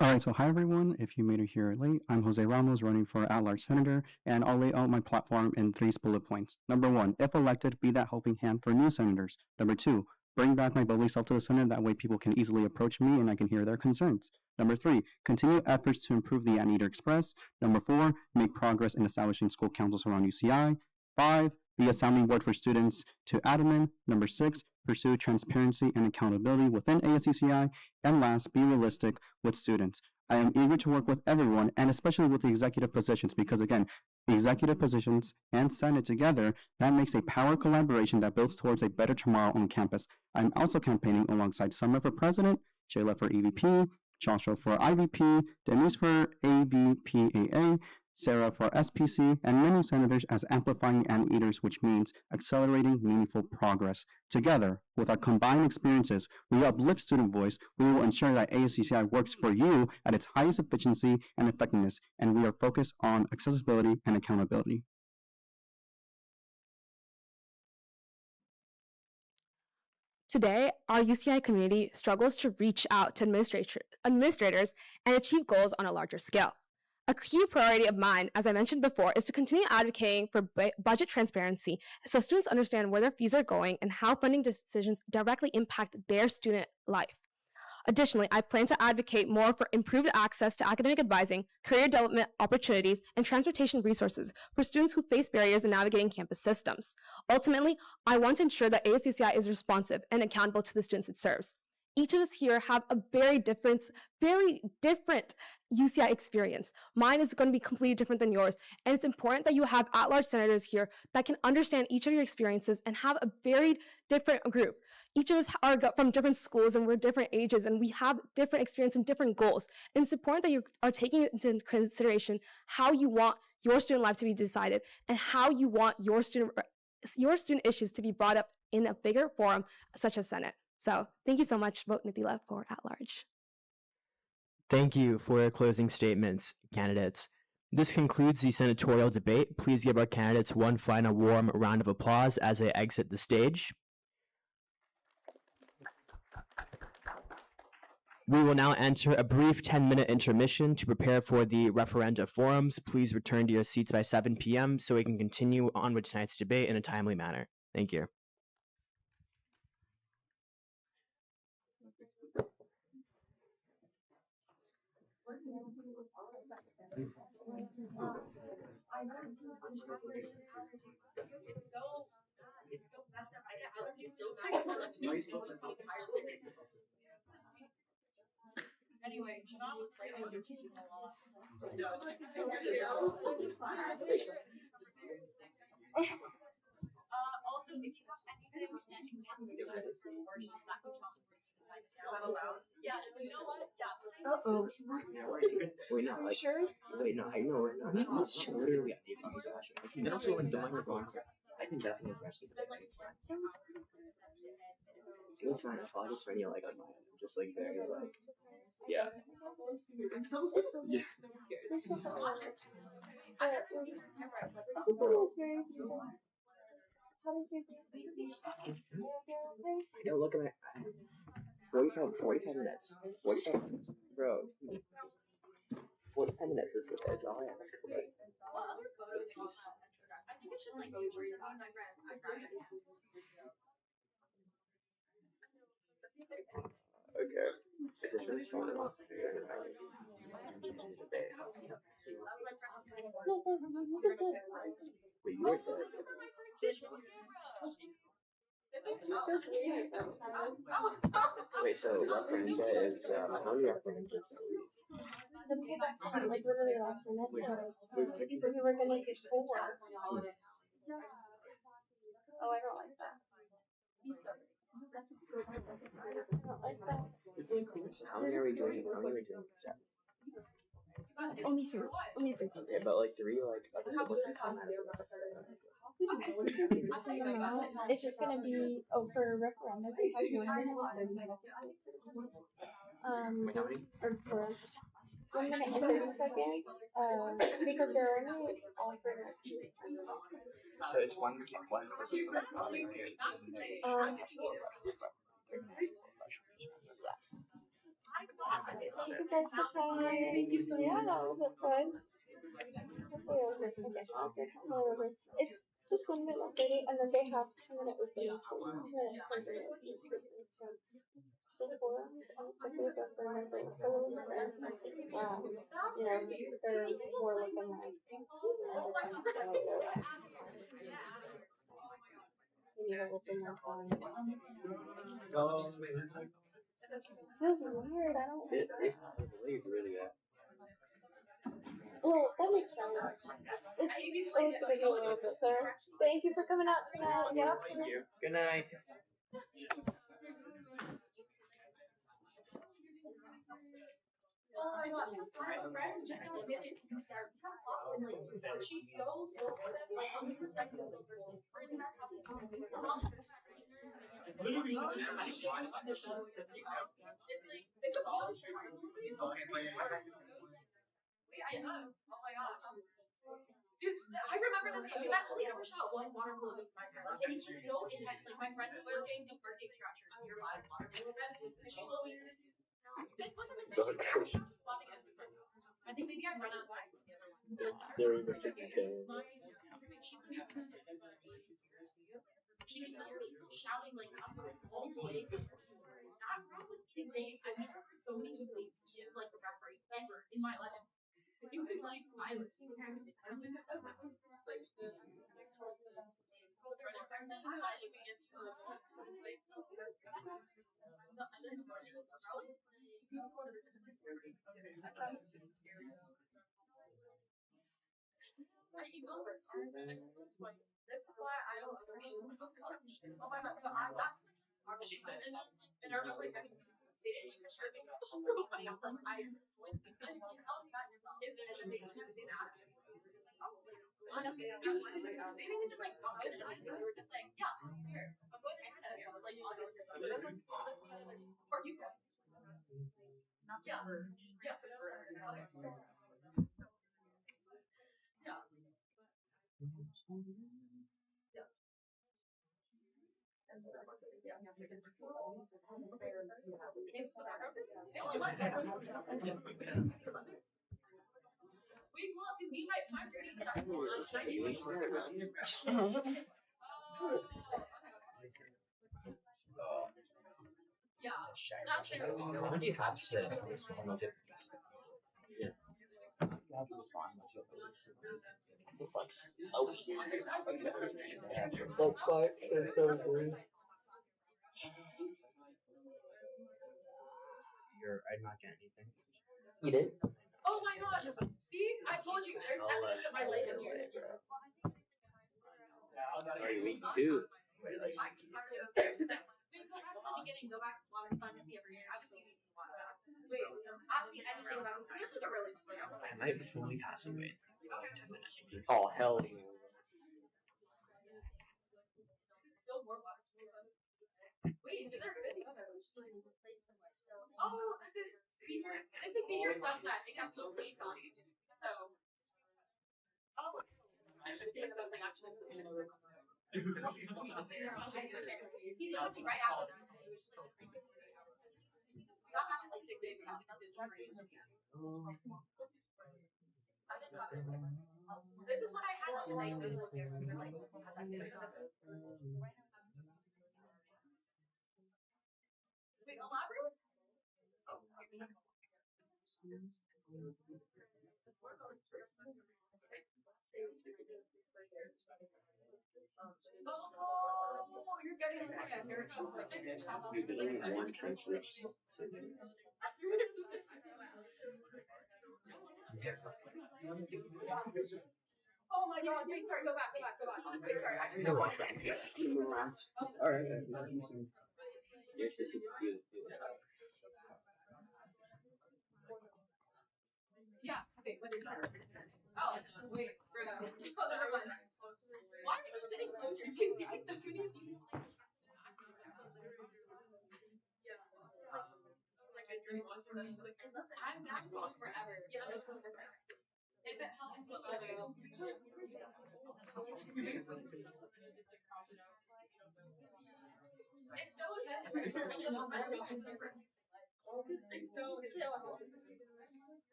All right, so hi everyone. If you made it here late, I'm Jose Ramos running for at-large senator, and I'll lay out my platform in 3 bullet points. Number 1, if elected, be that helping hand for new senators. Number 2, bring back my bubbly self to the Senate. That way people can easily approach me and I can hear their concerns. Number 3, continue efforts to improve the Anteater Express. Number 4, make progress in establishing school councils around UCI. 5, be a sounding board for students to admin. Number 6, pursue transparency and accountability within ASUCI. And last, be realistic with students. I am eager to work with everyone, and especially with the executive positions, because again, executive positions and Senate together, that makes a power collaboration that builds towards a better tomorrow on campus. I'm also campaigning alongside Summer for president, Jayla for EVP, Joshua for IVP, Denise for AVPAA, Sarah for SPC, and many senators as amplifying anteaters, which means accelerating meaningful progress. Together, with our combined experiences, we uplift student voice, we will ensure that ASUCI works for you at its highest efficiency and effectiveness, and we are focused on accessibility and accountability. Today, our UCI community struggles to reach out to administrators and achieve goals on a larger scale. A key priority of mine, as I mentioned before, is to continue advocating for budget transparency so students understand where their fees are going and how funding decisions directly impact their student life. Additionally, I plan to advocate more for improved access to academic advising, career development opportunities, and transportation resources for students who face barriers in navigating campus systems. Ultimately, I want to ensure that ASUCI is responsive and accountable to the students it serves. Each of us here have a very different UCI experience. Mine is going to be completely different than yours, and it's important that you have at-large senators here that can understand each of your experiences and have a very different group. Each of us are from different schools and we're different ages and we have different experience and different goals. And it's important that you are taking into consideration how you want your student life to be decided and how you want your student issues to be brought up in a bigger forum such as Senate. So thank you so much. Vote Nithila for at-large. Thank you for your closing statements, candidates. This concludes the senatorial debate. Please give our candidates one final warm round of applause as they exit the stage. We will now enter a brief 10-minute intermission to prepare for the referenda forums. Please return to your seats by 7 p.m. so we can continue on with tonight's debate in a timely manner. Thank you. Uh-oh. Wait, no, like, Sure? wait, no, I know we're not. It's literally, and also when Dawn are gone, I can definitely brush this down. So it's fine. I'll just run you like on my end. I'm just like very like, yeah. Yeah. I don't look at my 45 minutes. 45 minutes. Bro. 45 minutes is all I ask for. Okay. If it's really fun enough, wait, you were dead. Wait, so referenda is how many referendas are we? Like literally last minute, so we were gonna do 4. Oh, I don't like that. How many are we doing? How many are we doing? Only 3. Okay, but like 3, like, what's the time? It's just gonna be for referendum. They have 1 minute or for 1 minute and 30 seconds. Because they're only offered. So it's one person. Thank you so much. Yeah, that was fun. It's just 1 minute and 30, and then they have 2 minute opening. 2 minute for the forum, especially the for fellows and you know, they're more looking like we need a little bit more fun. Feels weird. I don't. It's really bad. Oh, that makes sense. It's making a little bit, sir. Thank you for coming out tonight. Yeah, of course. Good night. Oh my gosh, my friend just now did it and start she's so good at like I'm I know. Oh my gosh. Dude, I remember this. We actually ever shot one water polo with my friend, and he's so intense. Like my friend was working the birthday scratcher nearby water polo event, and she told me this wasn't a thing. She was just laughing at me. I think maybe I run out of time with the other one. She can literally shouting like us all the way. That girl was insane. I've never heard so many people be like a referee ever in my life. It was like violent. This is why I don't agree. Oh my god, so I'm not. And I remember like having dated a shirt and I went if there's a thing honestly, they didn't just like go with us. They were just like, yeah, here. I'm going to Canada. Like, August. Or you go. Yeah. Yeah. We might find What do you have to respond to? Yeah. You have to respond to your beliefs. That's why it's so weird. I'm not getting anything. You did? Oh my gosh! See, I told you there's evidence of my leg in here. Are you week 2? Wait, go back to the beginning. Go back to water fun with me every year. I just need to water. Wait, ask me anything about this. This was a really fun one. I might fully pass away. Oh, hell yeah. Still more water. Wait, is there really? Oh, this is senior stuff that it comes to late value. So, oh, I should do something actually. He's something right after that. We got back in like 6 days. This is what I had on like wait, elaborate? Oh, you're getting it again. Here it comes. Oh my god, wait, sorry, go back. Wait, sorry, I just Alright. Yes, this is good. yeah, okay, what is that? Oh, wait, Bruno. Oh, never mind. Why are you sitting closer? You can see my stuff. You need to be like I drink once or like I'm Maxwell forever. Yeah, if it helps you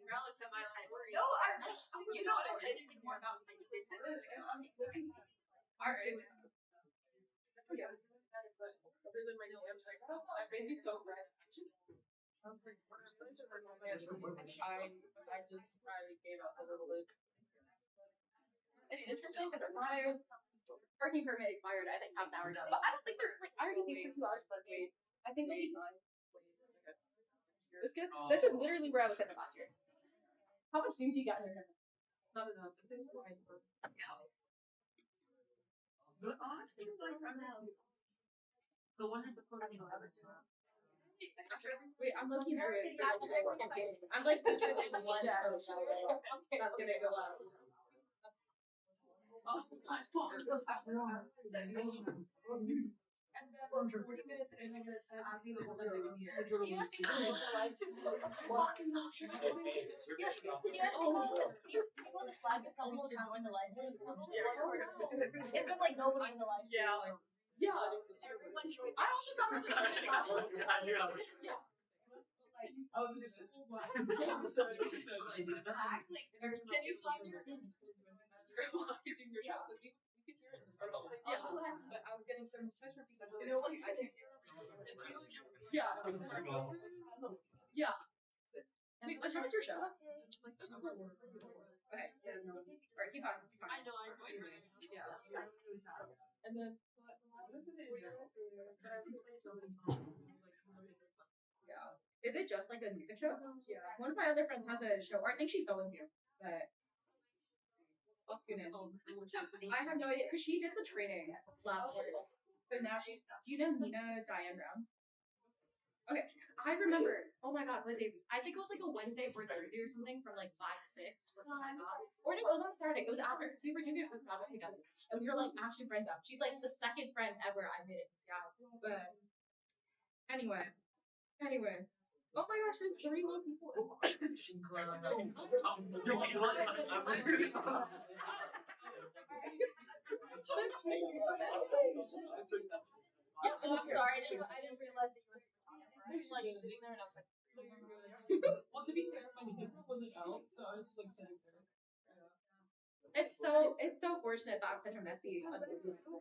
relics of my life. No, you know what? Anything more about me. Alright. Yeah. Other than my name, I've made you so glad. I gave up a little bit. It's interesting because working permit expired, I think, half an hour ago. But I don't think they're like I already paid for 2 hours plus wait. I think they this is literally where I was sitting last year. How much Zoom do you get in your Not enough. But honestly, like the one who's supporting the other side. Wait, I'm looking at it. I'm like picturing the one that's gonna go out. Oh, that's fun. And then 40 minutes in, I'm gonna ask you what they're gonna hear. It's been like nobody in the live. Yeah. Yeah. I also thought it was yeah. I was just can you stop your using your shot? We could hear it. Yeah, but I was getting some text from people. You know what? I think yeah. Yeah. Wait, what time is your show? Okay. Yeah, no. Alright, keep talking. I know, I'm going right. Yeah. And then yeah. Is it just like a music show? Yeah. One of my other friends has a show, or I think she's going to, but let's get in. I have no idea, because she did the training last year. So now do you know Nina Diane Brown? Okay, I remember, oh my god, what day was I think it was like a Wednesday or Thursday or something from like 5 to 6 or something like that. Or no, it was on Saturday, it was after, because we were doing it for project together. And we were like actually friends up. She's like the second friend ever I made it in Seattle. But anyway. Oh my gosh, there's 31 people. Yeah, so I'm sorry, I didn't realize that you were like sitting there and I was like, well, to be fair, my camera wasn't out, so I was just like sitting there. It's so fortunate that I'm such a messy unorganized person.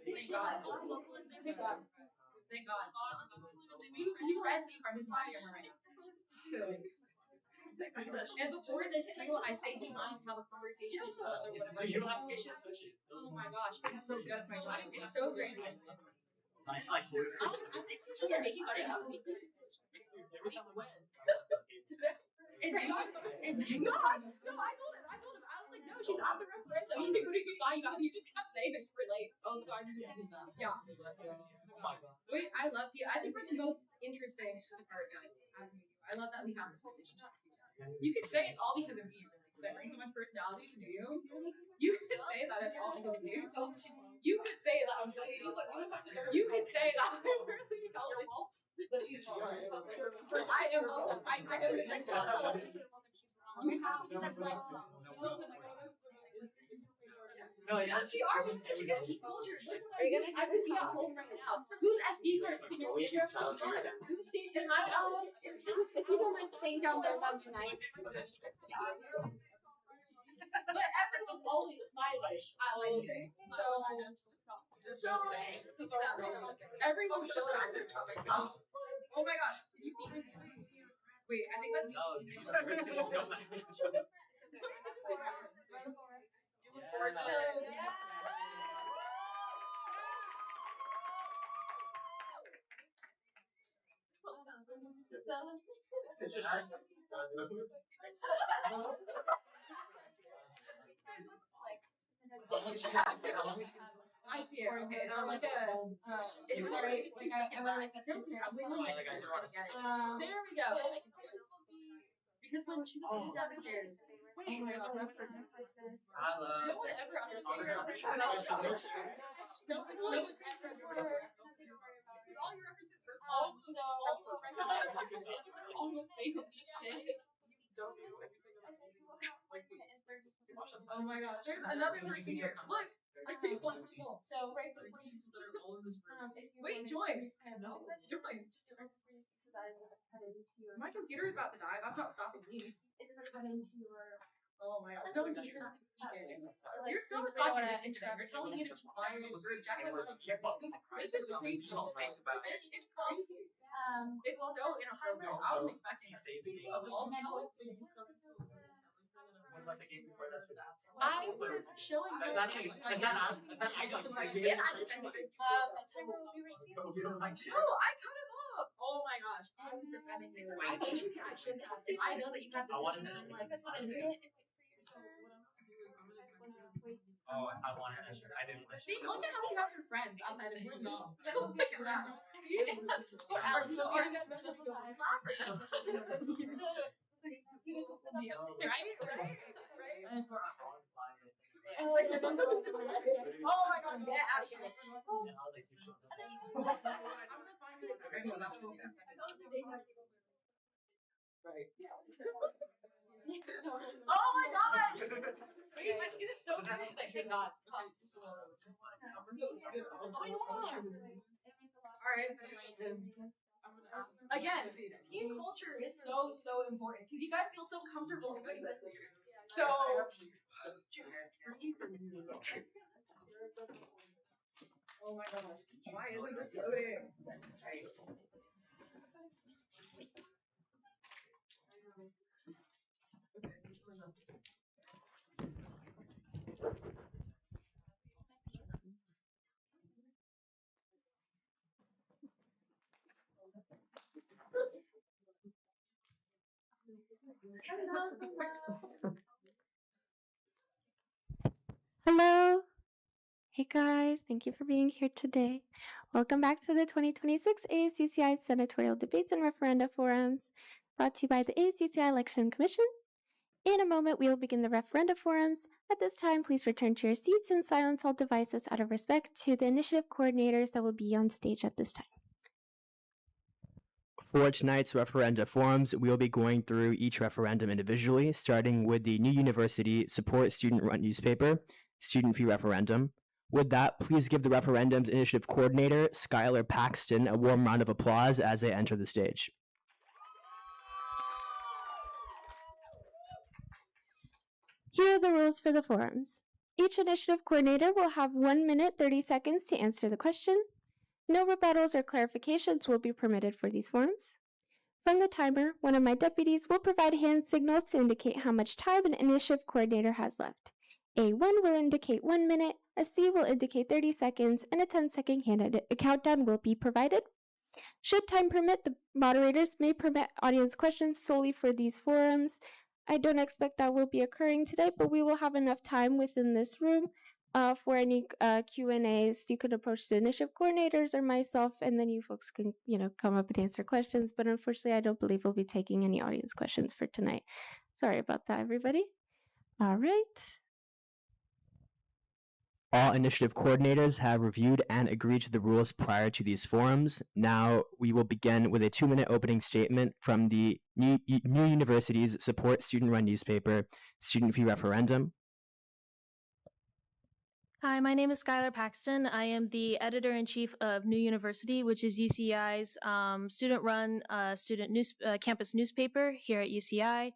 Thank God. Thank God. He was SD from his mind, right? And before this too, I stayed behind to have a conversation with other whatever. It's just, oh my gosh, I'm so good at my job. It's so crazy. I think you're just making fun of me. Every time I went. No, I told him. I was like, no, she's at the referendum. You just kept saying that you were late. Oh, so I didn't do that. Yeah. Wait, I loved you. I think we're the most interesting department. I love that we have this relationship. You could say it's all because of me, really, because I bring so much personality to you. You could say that it's all because of you. You could say that I'm really. You could say that I'm really helpful. But I am also. I know that you're not. You have. That's like. No, yes, you are. You guys keep culture. Are you gonna? I could be at home right now. Whose SD card is in your picture? Who's in my phone? If you don't mind staying down there, that'd be nice. But everyone's always smiling at my thing. So everyone's so active. Oh my gosh. Can you see me? Wait, I think that's me. I see it. Okay, it's like a. It's great. Like I like the picture. There we go. Because when she was going downstairs, wait, there's a referendum. No one ever understands. No, it's only all your references were almost famous. Just say. Oh my gosh, there's another person here. Look, I think one people. So right before you wait, join. Join. My computer is about to die. That's not stopping me. Oh my god. No, you're not speaking. You're still talking to Instagram. You're telling me to quiet. This is crazy. It's crazy. It's so inappropriate. I wasn't expecting it. I was showing you. No, I kind of Oh my gosh. I was defending this. I should have to. I know that you have to. I want to I'm like, what is do. it? So what I'm gonna do is I'm gonna Oh, I want to enter. I didn't listen. see. Look at how you have your friends outside of your mom. Go figure it out. Alex, so are you guys messing with us? Right? Oh my god, get out of here. Oh my god! Wait, my skin is so dry that I cannot. Alright. Again, team culture is so important because you guys feel so comfortable doing this. So. Oh my gosh. Why isn't this loading? Right. Hello. Hey guys, thank you for being here today. Welcome back to the 2026 ASUCI Senatorial Debates and Referenda Forums, brought to you by the ASUCI Election Commission. In a moment, we will begin the referenda forums. At this time, please return to your seats and silence all devices out of respect to the initiative coordinators that will be on stage at this time. For tonight's referenda forums, we will be going through each referendum individually, starting with the New University Support Student-Run Newspaper, Student Fee Referendum. With that, please give the referendum's initiative coordinator, Skylar Paxton, a warm round of applause as they enter the stage. Here are the rules for the forums. Each initiative coordinator will have 1 minute 30 seconds to answer the question. No rebuttals or clarifications will be permitted for these forums. From the timer, one of my deputies will provide hand signals to indicate how much time an initiative coordinator has left. A 1 will indicate 1 minute, a C will indicate 30 seconds, and a 10-second countdown will be provided. Should time permit, the moderators may permit audience questions solely for these forums. I don't expect that will be occurring today, but we will have enough time within this room for any Q&As. You could approach the initiative coordinators or myself, and then you folks can, come up and answer questions. But unfortunately, I don't believe we'll be taking any audience questions for tonight. Sorry about that, everybody. All right. All initiative coordinators have reviewed and agreed to the rules prior to these forums. Now we will begin with a 2-minute opening statement from the New University's Support Student-Run Newspaper, Student Fee Referendum. Hi, my name is Skylar Paxton. I am the editor-in-chief of New University, which is UCI's student-run campus newspaper here at UCI.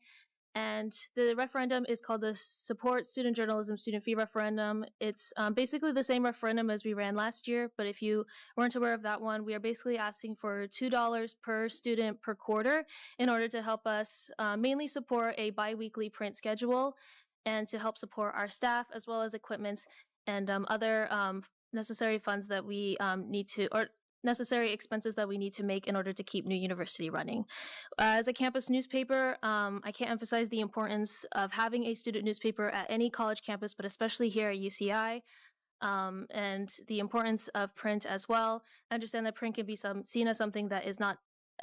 And the referendum is called the Support Student Journalism Student Fee Referendum. It's basically the same referendum as we ran last year, but if you weren't aware of that one, we are basically asking for $2 per student per quarter in order to help us mainly support a bi-weekly print schedule and to help support our staff as well as equipment and other necessary funds that we need to, or necessary expenses that we need to make in order to keep New University running. As a campus newspaper, I can't emphasize the importance of having a student newspaper at any college campus, but especially here at UCI, and the importance of print as well. I understand that print can be seen as something that is not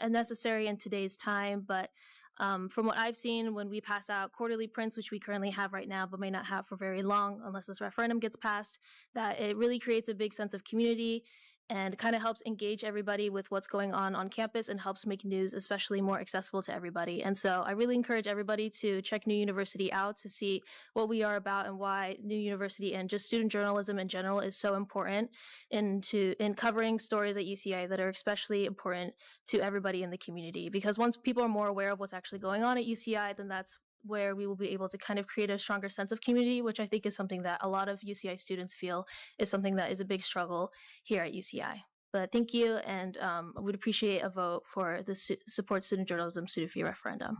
necessary in today's time, but from what I've seen, when we pass out quarterly prints, which we currently have right now, but may not have for very long unless this referendum gets passed, that it really creates a big sense of community and kind of helps engage everybody with what's going on campus and helps make news especially more accessible to everybody. And so I really encourage everybody to check New University out to see what we are about and why New University and just student journalism in general is so important in covering stories at UCI that are especially important to everybody in the community. Because once people are more aware of what's actually going on at UCI, then that's where we will be able to kind of create a stronger sense of community, which I think is something that a lot of UCI students feel is something that is a big struggle here at UCI. But thank you, and I would appreciate a vote for the Support Student Journalism Student Fee Referendum.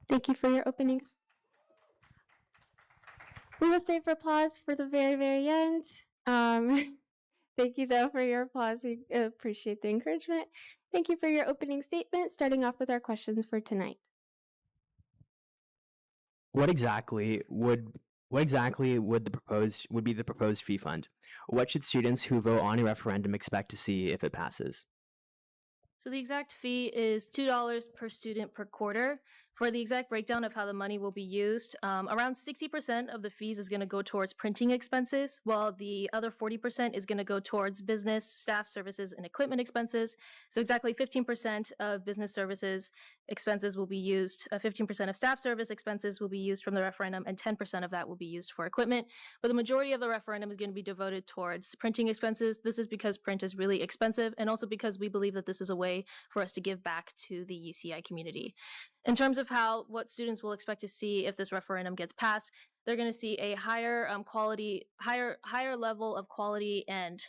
Thank you for your openings. We will save applause for the very, very end. Thank you, though, for your applause. We appreciate the encouragement. Thank you for your opening statement, starting off with our questions for tonight. What exactly would be the proposed fee fund? What should students who vote on a referendum expect to see if it passes? So the exact fee is $2 per student per quarter. For the exact breakdown of how the money will be used, around 60% of the fees is going to go towards printing expenses, while the other 40% is going to go towards business, staff services, and equipment expenses. So exactly 15% of business services expenses will be used, 15% of staff service expenses will be used from the referendum, and 10% of that will be used for equipment. But the majority of the referendum is going to be devoted towards printing expenses. This is because print is really expensive, and also because we believe that this is a way for us to give back to the UCI community. In terms of what students will expect to see if this referendum gets passed, they're going to see a higher level of quality and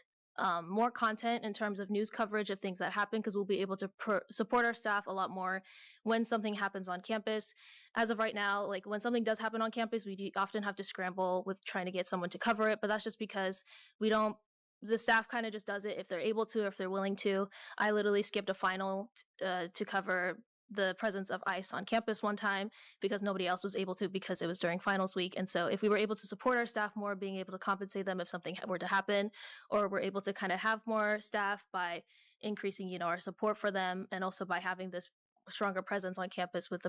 more content in terms of news coverage of things that happen, because we'll be able to support our staff a lot more when something happens on campus. As of right now, like when something does happen on campus, we often have to scramble with trying to get someone to cover it, but that's just because the staff kind of just does it if they're able to or if they're willing to. I literally skipped a final to cover the presence of ICE on campus one time because nobody else was able to, because it was during finals week. And so if we were able to support our staff more, being able to compensate them if something were to happen, or we're able to kind of have more staff by increasing, our support for them, and also by having this stronger presence on campus with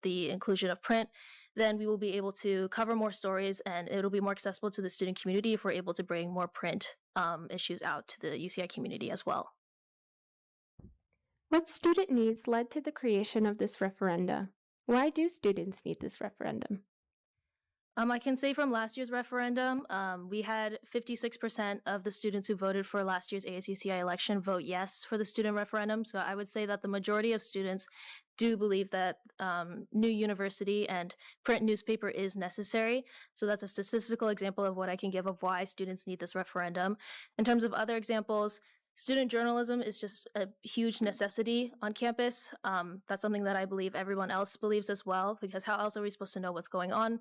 the inclusion of print, then we will be able to cover more stories, and it'll be more accessible to the student community if we're able to bring more print issues out to the UCI community as well. What student needs led to the creation of this referenda? Why do students need this referendum? I can say from last year's referendum, we had 56% of the students who voted for last year's ASUCI election vote yes for the student referendum. So I would say that the majority of students do believe that new university and print newspaper is necessary. So that's a statistical example of what I can give of why students need this referendum. In terms of other examples, student journalism is just a huge necessity on campus. That's something that I believe everyone else believes as well, because how else are we supposed to know what's going on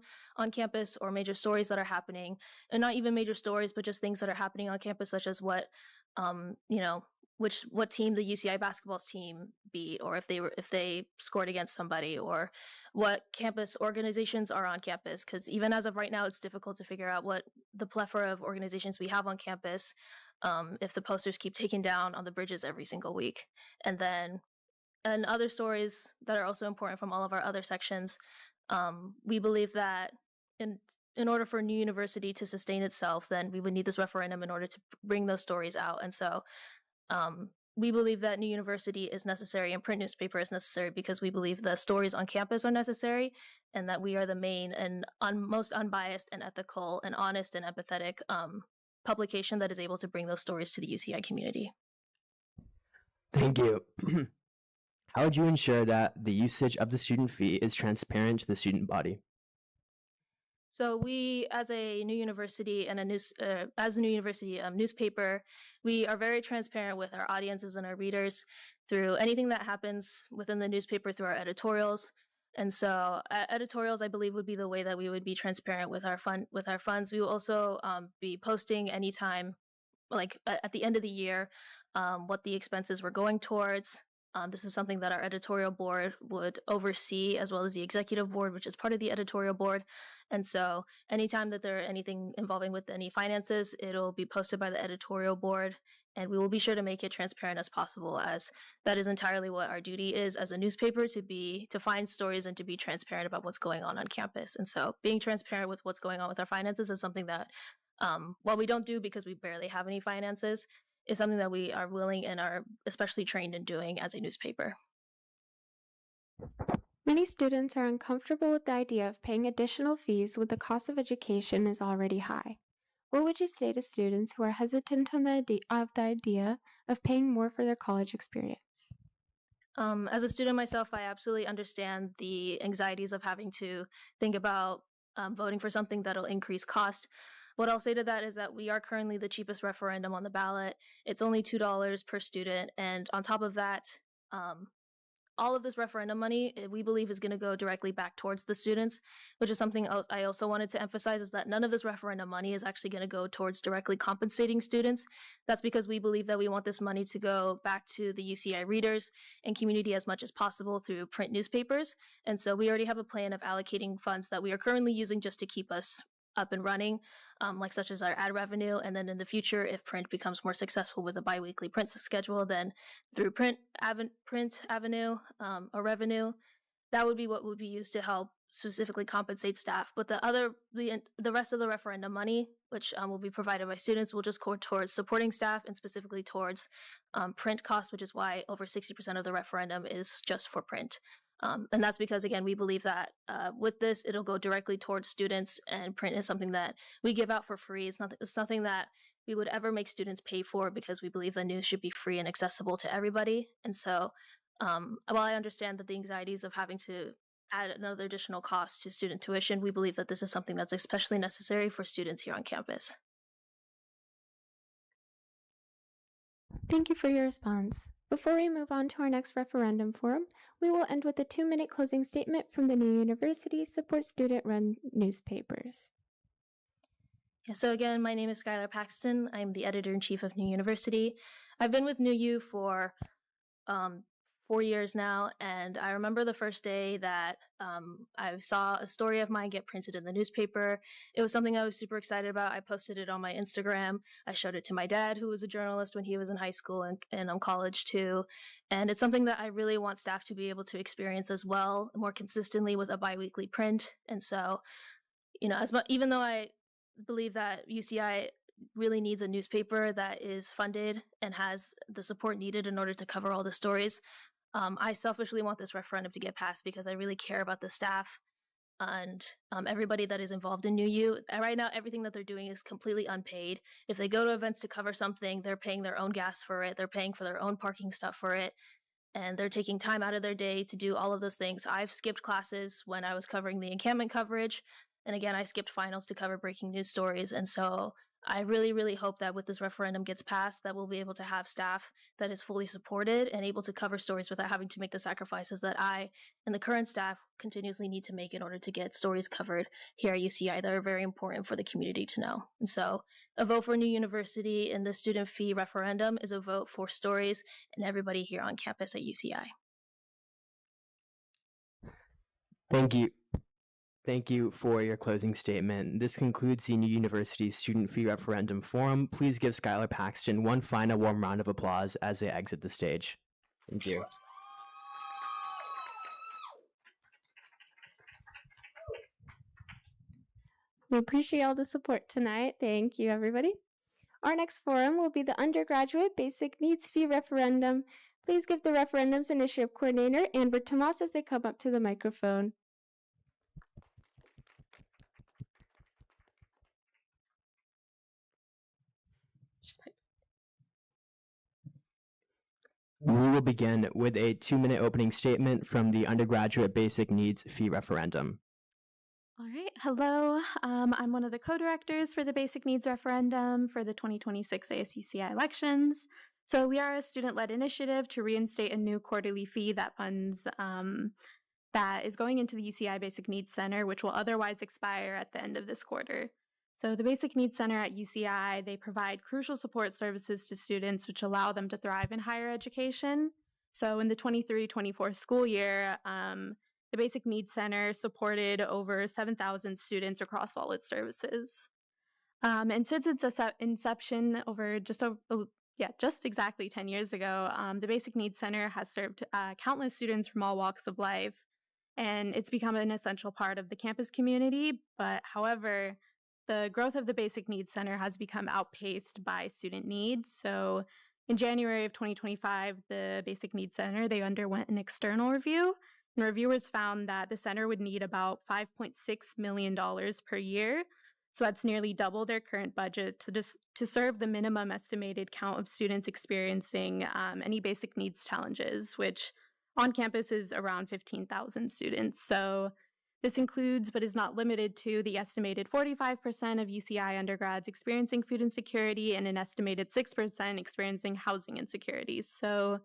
campus, or major stories that are happening, and not even major stories, but just things that are happening on campus, such as what team the UCI basketball team beat, or if they scored against somebody, or what campus organizations are on campus. Because even as of right now, it's difficult to figure out what the plethora of organizations we have on campus, if the posters keep taken down on the bridges every single week. And other stories that are also important from all of our other sections, we believe that in order for New University to sustain itself, then we would need this referendum in order to bring those stories out. And so we believe that New University is necessary and print newspaper is necessary because we believe the stories on campus are necessary, and that we are the main and most unbiased and ethical and honest and empathetic publication that is able to bring those stories to the UCI community. Thank you. How would you ensure that the usage of the student fee is transparent to the student body? So we, as a New University and newspaper, we are very transparent with our audiences and our readers through anything that happens within the newspaper, through our editorials. And so editorials, I believe, would be the way that we would be transparent with our funds. We will also be posting anytime, like at the end of the year, what the expenses were going towards. This is something that our editorial board would oversee, as well as the executive board, which is part of the editorial board. And so anytime that there are anything involving with any finances, it'll be posted by the editorial board, and we will be sure to make it transparent as possible, as that is entirely what our duty is as a newspaper, to find stories and to be transparent about what's going on campus. And so being transparent with what's going on with our finances is something that, while we don't do because we barely have any finances, is something that we are willing and are especially trained in doing as a newspaper. Many students are uncomfortable with the idea of paying additional fees when the cost of education is already high. What would you say to students who are hesitant on the idea of paying more for their college experience? As a student myself, I absolutely understand the anxieties of having to think about voting for something that'll increase cost. What I'll say to that is that we are currently the cheapest referendum on the ballot. It's only $2 per student, and on top of that, all of this referendum money, we believe, is going to go directly back towards the students, which is something else I also wanted to emphasize, is that none of this referendum money is actually going to go towards directly compensating students. That's because we believe that we want this money to go back to the UCI readers and community as much as possible through print newspapers. And so we already have a plan of allocating funds that we are currently using just to keep us up and running, like such as our ad revenue. And then in the future, if print becomes more successful with a biweekly print schedule, then through print avenue or revenue, that would be what would be used to help specifically compensate staff. But the rest of the referendum money, which will be provided by students, will just go towards supporting staff and specifically towards print costs, which is why over 60% of the referendum is just for print. And that's because, again, we believe that with this, it'll go directly towards students, and print is something that we give out for free. It's nothing that we would ever make students pay for, because we believe the news should be free and accessible to everybody. And so while I understand that the anxieties of having to add another additional cost to student tuition, we believe that this is something that's especially necessary for students here on campus. Thank you for your response. Before we move on to our next referendum forum, we will end with a 2-minute closing statement from the New University Support Student-Run Newspapers. Yeah, so again, my name is Skylar Paxton. I'm the editor-in-chief of New University. I've been with New U for 4 years now, and I remember the first day that I saw a story of mine get printed in the newspaper. It was something I was super excited about. I posted it on my Instagram. I showed it to my dad, who was a journalist when he was in high school and college too. And it's something that I really want staff to be able to experience as well, more consistently with a biweekly print. And so, even though I believe that UCI really needs a newspaper that is funded and has the support needed in order to cover all the stories, I selfishly want this referendum to get passed because I really care about the staff and everybody that is involved in New U. Right now, everything that they're doing is completely unpaid. If they go to events to cover something, they're paying their own gas for it. They're paying for their own parking stuff for it. And they're taking time out of their day to do all of those things. I've skipped classes when I was covering the encampment coverage. And again, I skipped finals to cover breaking news stories. And so I really, really hope that with this referendum gets passed, that we'll be able to have staff that is fully supported and able to cover stories without having to make the sacrifices that I and the current staff continuously need to make in order to get stories covered here at UCI that are very important for the community to know. And so a vote for New University in the student fee referendum is a vote for stories and everybody here on campus at UCI. Thank you. Thank you for your closing statement. This concludes the New University Student Fee Referendum Forum. Please give Skylar Paxton one final warm round of applause as they exit the stage. Thank you. We appreciate all the support tonight. Thank you, everybody. Our next forum will be the Undergraduate Basic Needs Fee Referendum. Please give the Referendum's Initiative Coordinator, Amber Tomas, as they come up to the microphone. We will begin with a 2-minute opening statement from the Undergraduate Basic Needs Fee Referendum. All right. Hello. I'm one of the co-directors for the Basic Needs Referendum for the 2026 ASUCI elections. So we are a student-led initiative to reinstate a new quarterly fee that funds that is going into the UCI Basic Needs Center, which will otherwise expire at the end of this quarter. So the Basic Needs Center at UCI, they provide crucial support services to students which allow them to thrive in higher education. So in the 23-24 school year, the Basic Needs Center supported over 7,000 students across all its services. And since its inception just exactly 10 years ago, the Basic Needs Center has served countless students from all walks of life, and it's become an essential part of the campus community. But however, the growth of the Basic Needs Center has become outpaced by student needs. So in January of 2025, the Basic Needs Center, they underwent an external review, and reviewers found that the center would need about $5.6 million per year. So that's nearly double their current budget to serve the minimum estimated count of students experiencing any basic needs challenges, which on campus is around 15,000 students. So this includes, but is not limited to, the estimated 45% of UCI undergrads experiencing food insecurity and an estimated 6% experiencing housing insecurity. So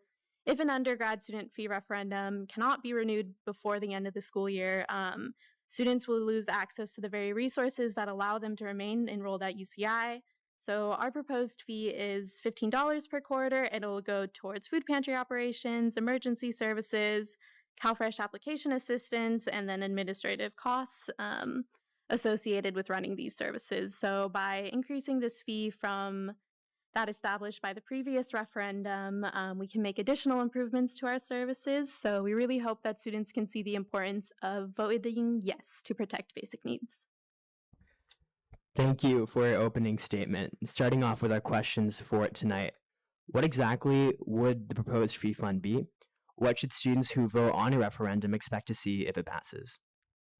if an undergrad student fee referendum cannot be renewed before the end of the school year, students will lose access to the very resources that allow them to remain enrolled at UCI. So our proposed fee is $15 per quarter, and it will go towards food pantry operations, emergency services, CalFresh application assistance, and then administrative costs associated with running these services. So by increasing this fee from that established by the previous referendum, we can make additional improvements to our services. So we really hope that students can see the importance of voting yes to protect basic needs. Thank you for your opening statement. Starting off with our questions for tonight. What exactly would the proposed fee fund be? What should students who vote on a referendum expect to see if it passes?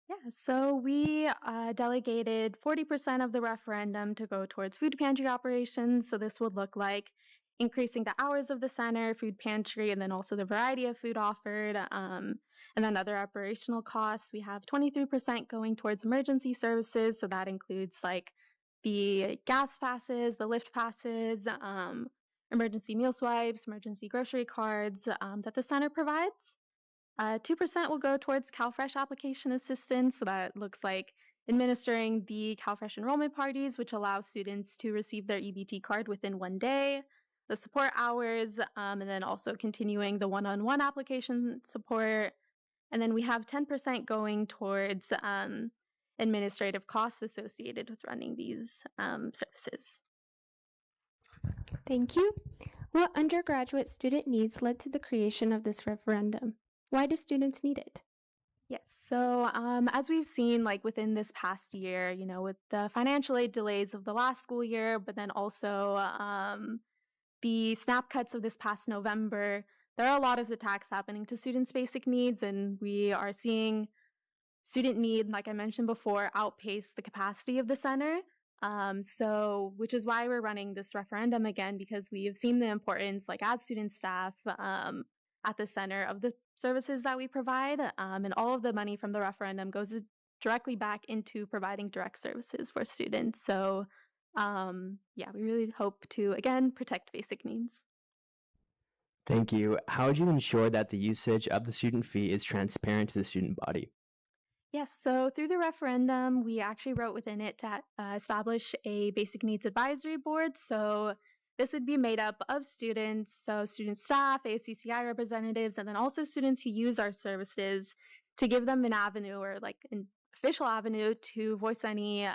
Yeah, so we delegated 40% of the referendum to go towards food pantry operations. So this would look like increasing the hours of the center, food pantry, and then also the variety of food offered, and then other operational costs. We have 23% going towards emergency services. So that includes like the gas passes, the lift passes, emergency meal swipes, emergency grocery cards that the center provides. 2% will go towards CalFresh application assistance. So that looks like administering the CalFresh enrollment parties, which allow students to receive their EBT card within 1 day, the support hours, and then also continuing the one-on-one application support. And then we have 10% going towards administrative costs associated with running these services. Thank you. What undergraduate student needs led to the creation of this referendum? Why do students need it? Yes. So as we've seen, like within this past year, with the financial aid delays of the last school year, but then also the SNAP cuts of this past November, there are a lot of attacks happening to students' basic needs, and we are seeing student need, like I mentioned before, outpace the capacity of the center. Which is why we're running this referendum again, because we have seen the importance, like as student staff, at the center of the services that we provide, and all of the money from the referendum goes directly back into providing direct services for students. So we really hope to, again, protect basic needs. Thank you. How would you ensure that the usage of the student fee is transparent to the student body? Yes, so through the referendum, we actually wrote within it to establish a basic needs advisory board. So this would be made up of students, so student staff, ASUCI representatives, and then also students who use our services to give them an avenue or like an official avenue to voice any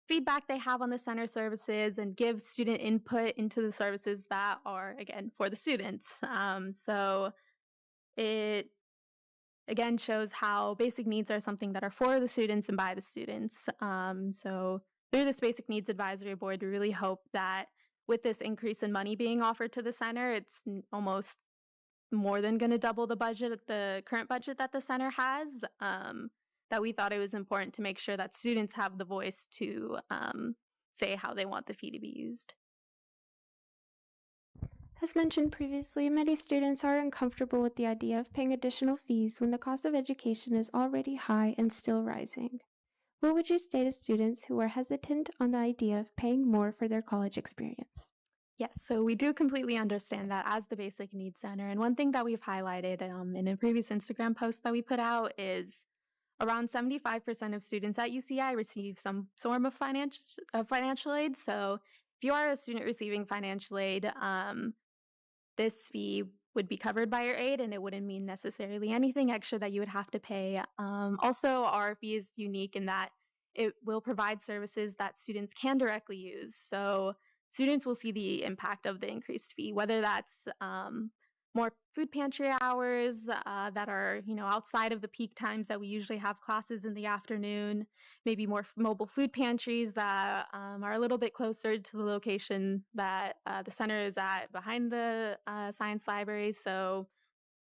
feedback they have on the center services and give student input into the services that are, again, for the students. So it again shows how basic needs are something that are for the students and by the students. So through this basic needs advisory board, we really hope that with this increase in money being offered to the center, it's almost more than going to double the current budget that the center has, that we thought it was important to make sure that students have the voice to say how they want the fee to be used. As mentioned previously, many students are uncomfortable with the idea of paying additional fees when the cost of education is already high and still rising. What would you say to students who are hesitant on the idea of paying more for their college experience? Yes, so we do completely understand that as the Basic Needs Center. And one thing that we've highlighted in a previous Instagram post that we put out is around 75% of students at UCI receive some form of financial aid. So if you are a student receiving financial aid, this fee would be covered by your aid, and it wouldn't mean necessarily anything extra that you would have to pay. Also, our fee is unique in that it will provide services that students can directly use. So students will see the impact of the increased fee, whether that's more food pantry hours that are, outside of the peak times that we usually have classes in the afternoon, maybe more mobile food pantries that are a little bit closer to the location that the center is at behind the science library. So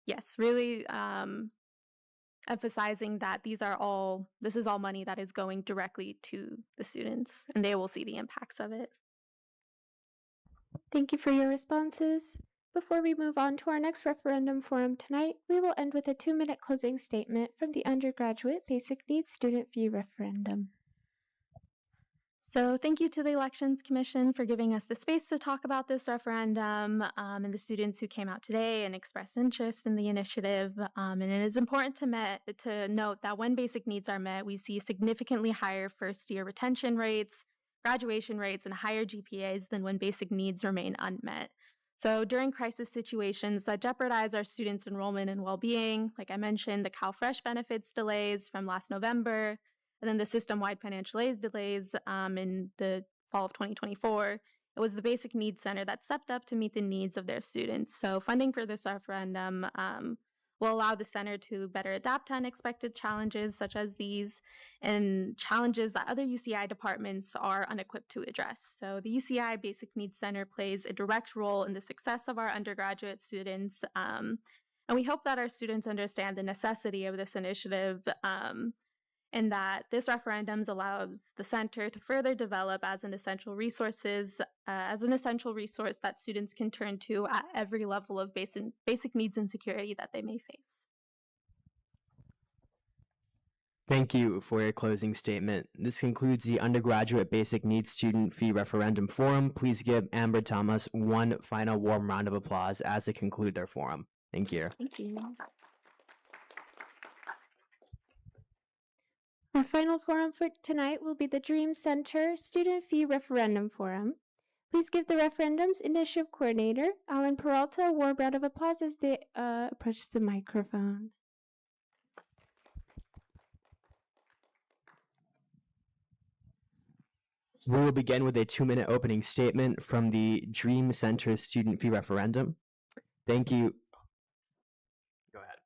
yes, really emphasizing that this is all money that is going directly to the students, and they will see the impacts of it. Thank you for your responses. Before we move on to our next referendum forum tonight, we will end with a 2-minute closing statement from the undergraduate basic needs student fee referendum. So thank you to the Elections Commission for giving us the space to talk about this referendum and the students who came out today and expressed interest in the initiative. And it is important to note that when basic needs are met, we see significantly higher first-year retention rates, graduation rates, and higher GPAs than when basic needs remain unmet. So during crisis situations that jeopardize our students' enrollment and well-being, like I mentioned, the CalFresh benefits delays from last November, and then the system-wide financial aid delays in the fall of 2024, it was the Basic Needs Center that stepped up to meet the needs of their students. So funding for this referendum will allow the center to better adapt to unexpected challenges such as these and challenges that other UCI departments are unequipped to address. So the UCI Basic Needs Center plays a direct role in the success of our undergraduate students. And we hope that our students understand the necessity of this initiative and that this referendum allows the center to further develop as an essential resource that students can turn to at every level of basic needs and security that they may face. Thank you for your closing statement. This concludes the Undergraduate Basic Needs Student Fee Referendum Forum. Please give Amber Thomas one final warm round of applause as they conclude their forum. Thank you. Thank you. Our final forum for tonight will be the Dream Center Student Fee Referendum Forum. Please give the referendum's initiative coordinator, Alan Peralta, a warm round of applause as they approach the microphone. We will begin with a 2-minute opening statement from the Dream Center Student Fee Referendum. Thank you. Go ahead.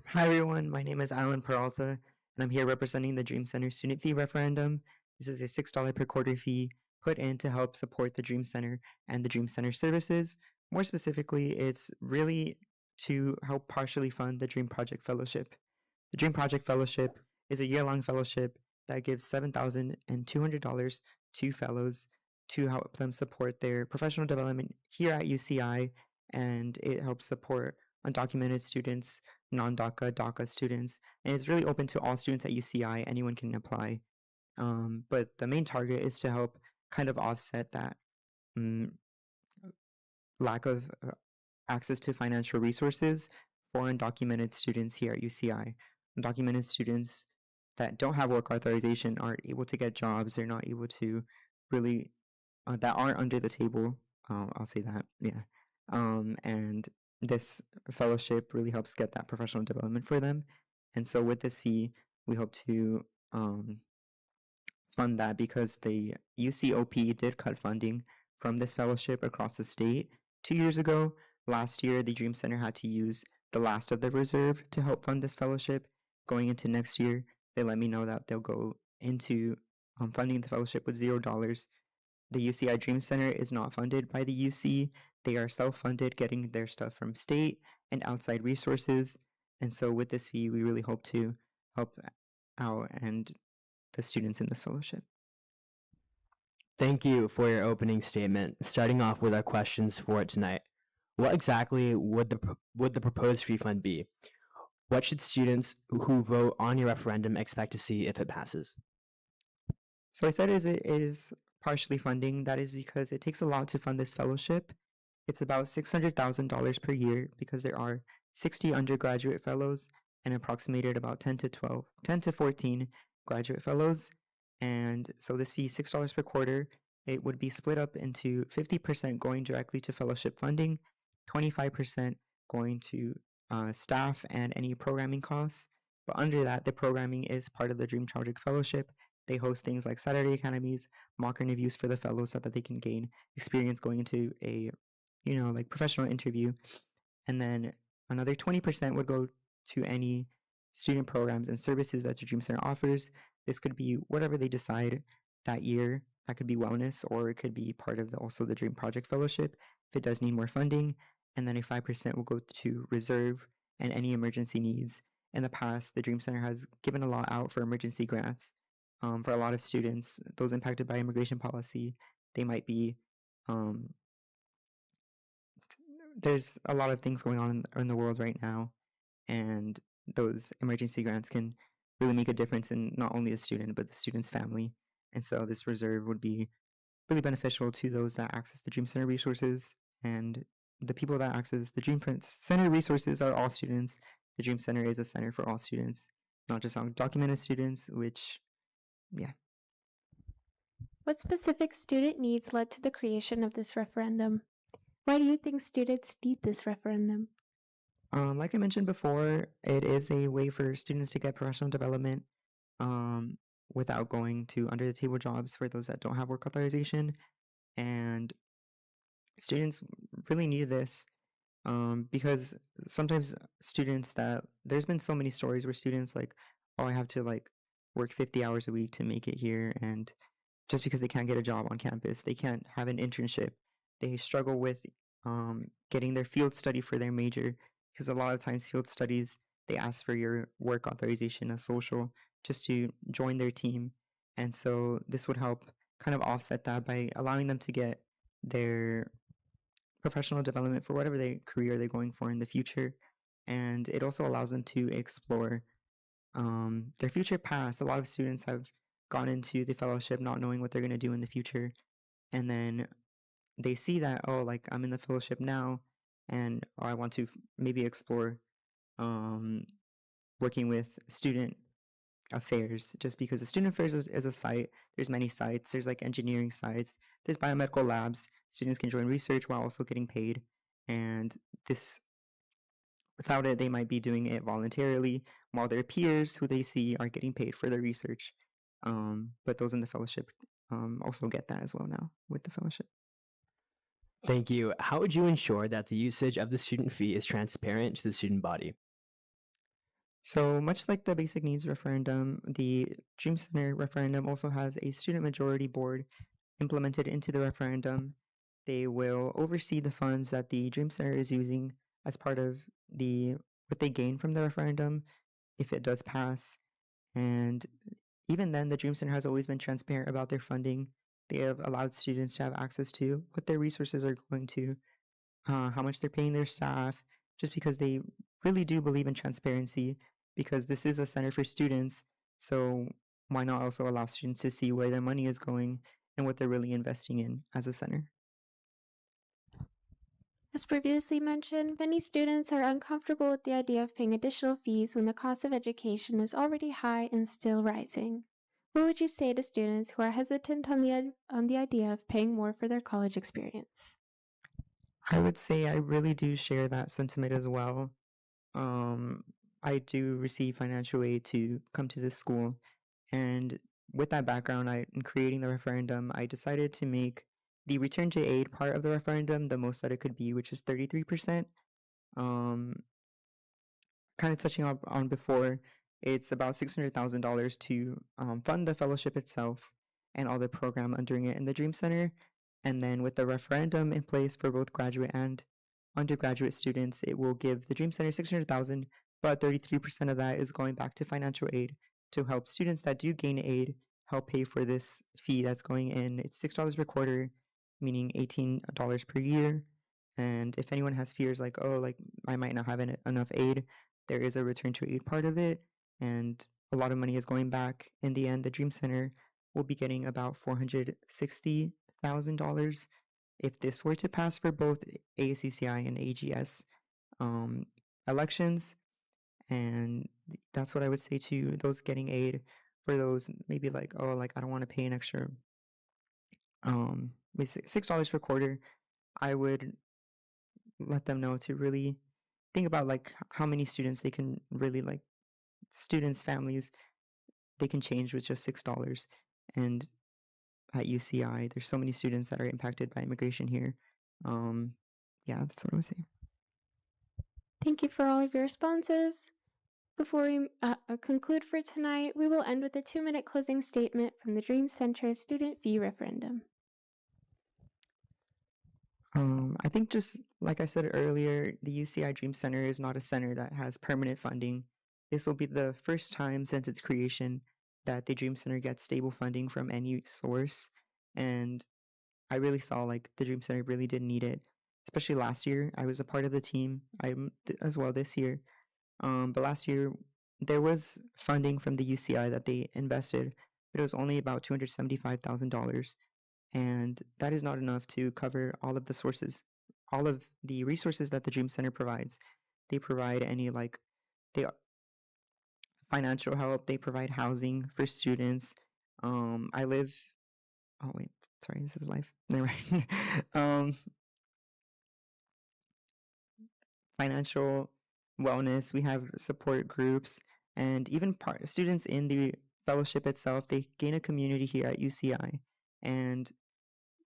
Hi everyone, my name is Alan Peralta, and I'm here representing the Dream Center Student Fee Referendum. This is a $6 per quarter fee put in to help support the Dream Center and the Dream Center services. More specifically, it's really to help partially fund the Dream Project Fellowship. The Dream Project Fellowship is a year-long fellowship that gives $7,200 to fellows to help them support their professional development here at UCI, and it helps support undocumented students, non-DACA, DACA students, and it's really open to all students at UCI. Anyone can apply, but the main target is to help kind of offset that lack of access to financial resources for undocumented students here at UCI. Undocumented students that don't have work authorization aren't able to get jobs. They're not able to really, that aren't under the table. I'll say that, yeah. And this fellowship really helps get that professional development for them. And so with this fee, we hope to fund that because the UCOP did cut funding from this fellowship across the state 2 years ago. Last year, the Dream Center had to use the last of the reserve to help fund this fellowship. Going into next year, they let me know that they'll go into funding the fellowship with $0. The UCI Dream Center is not funded by the UC. They are self-funded, getting their stuff from state and outside resources. And so with this fee, we really hope to help out and the students in this fellowship. Thank you for your opening statement. Starting off with our questions for tonight. What exactly would the proposed fee fund be? What should students who vote on your referendum expect to see if it passes? So I said it is partially funding. That is because it takes a lot to fund this fellowship. It's about $600,000 per year because there are 60 undergraduate fellows and approximated about 10 to 14 graduate fellows. And so this fee, $6 per quarter, it would be split up into 50% going directly to fellowship funding, 25% going to staff and any programming costs. But under that, the programming is part of the Dream Project Fellowship. They host things like Saturday academies, mock interviews for the fellows so that they can gain experience going into a, like professional interview. And then another 20% would go to any student programs and services that the Dream Center offers. This could be whatever they decide that year. That could be wellness, or it could be part of also the Dream Project Fellowship if it does need more funding. And then a 5% will go to reserve and any emergency needs. In the past, the Dream Center has given a lot out for emergency grants for a lot of students, those impacted by immigration policy. They might be, there's a lot of things going on in the world right now, and those emergency grants can really make a difference in not only the student but the student's family. And so this reserve would be really beneficial to those that access the Dream Center resources, and the people that access the Dream Center resources are all students. The Dream Center is a center for all students, not just undocumented students, which, yeah. What specific student needs led to the creation of this referendum? Why do you think students need this referendum? Like I mentioned before, it is a way for students to get professional development without going to under the table jobs for those that don't have work authorization. And students really need this because sometimes students that there's been so many stories where students like, oh, I have to like work 50 hours a week to make it here. And just because they can't get a job on campus, they can't have an internship. They struggle with getting their field study for their major, because a lot of times field studies, they ask for your work authorization as social just to join their team. And so this would help kind of offset that by allowing them to get their professional development for whatever career they're going for in the future. And it also allows them to explore their future paths. A lot of students have gone into the fellowship not knowing what they're going to do in the future. And then they see that, oh, like I'm in the fellowship now, and I want to maybe explore working with student affairs, just because the student affairs is a site. There's many sites. There's like engineering sites. There's biomedical labs. Students can join research while also getting paid. And this, without it, they might be doing it voluntarily while their peers who they see are getting paid for their research. But those in the fellowship also get that as well now with the fellowship. Thank you. How would you ensure that the usage of the student fee is transparent to the student body? So much like the basic needs referendum, the Dream Center referendum also has a student majority board implemented into the referendum. They will oversee the funds that the Dream Center is using as part of what they gain from the referendum if it does pass. And even then, the Dream Center has always been transparent about their funding. They have allowed students to have access to what their resources are going to, how much they're paying their staff, just because they really do believe in transparency, because this is a center for students. So why not also allow students to see where their money is going and what they're really investing in as a center? As previously mentioned, many students are uncomfortable with the idea of paying additional fees when the cost of education is already high and still rising. What would you say to students who are hesitant on the idea of paying more for their college experience? I would say I really do share that sentiment as well. I do receive financial aid to come to this school, and with that background, in creating the referendum, I decided to make the return to aid part of the referendum the most that it could be, which is 33%. Kind of touching on before, it's about $600,000 to fund the fellowship itself and all the program under it in the Dream Center. And then with the referendum in place for both graduate and undergraduate students, it will give the Dream Center $600,000, but 33% of that is going back to financial aid to help students that do gain aid help pay for this fee that's going in. It's $6 per quarter, meaning $18 per year. And if anyone has fears like, oh, like I might not have enough aid, there is a return to aid part of it, and a lot of money is going back. In the end, the Dream Center will be getting about $460,000 if this were to pass for both ASUCI and AGS elections. And that's what I would say to those getting aid. For those maybe like, oh, like I don't want to pay an extra $6 per quarter, I would let them know to really think about like how many students they can really like, students, families, they can change with just $6. And at UCI, there's so many students that are impacted by immigration here. Yeah, that's what I would say. Thank you for all of your responses. Before we conclude for tonight, we will end with a 2-minute closing statement from the Dream Center student fee referendum. I think just like I said earlier, the UCI Dream Center is not a center that has permanent funding. This will be the first time since its creation that the Dream Center gets stable funding from any source. And I really saw like the Dream Center really did need it, especially last year. I was a part of the team. I'm as well this year. But last year there was funding from the UCI that they invested, but it was only about $275,000, and that is not enough to cover all of the resources that the Dream Center provides. They provide they financial help. They provide housing for students. I live. Oh wait, sorry, this is life. Never mind. Financial wellness. We have support groups, and even students in the fellowship itself. They gain a community here at UCI, and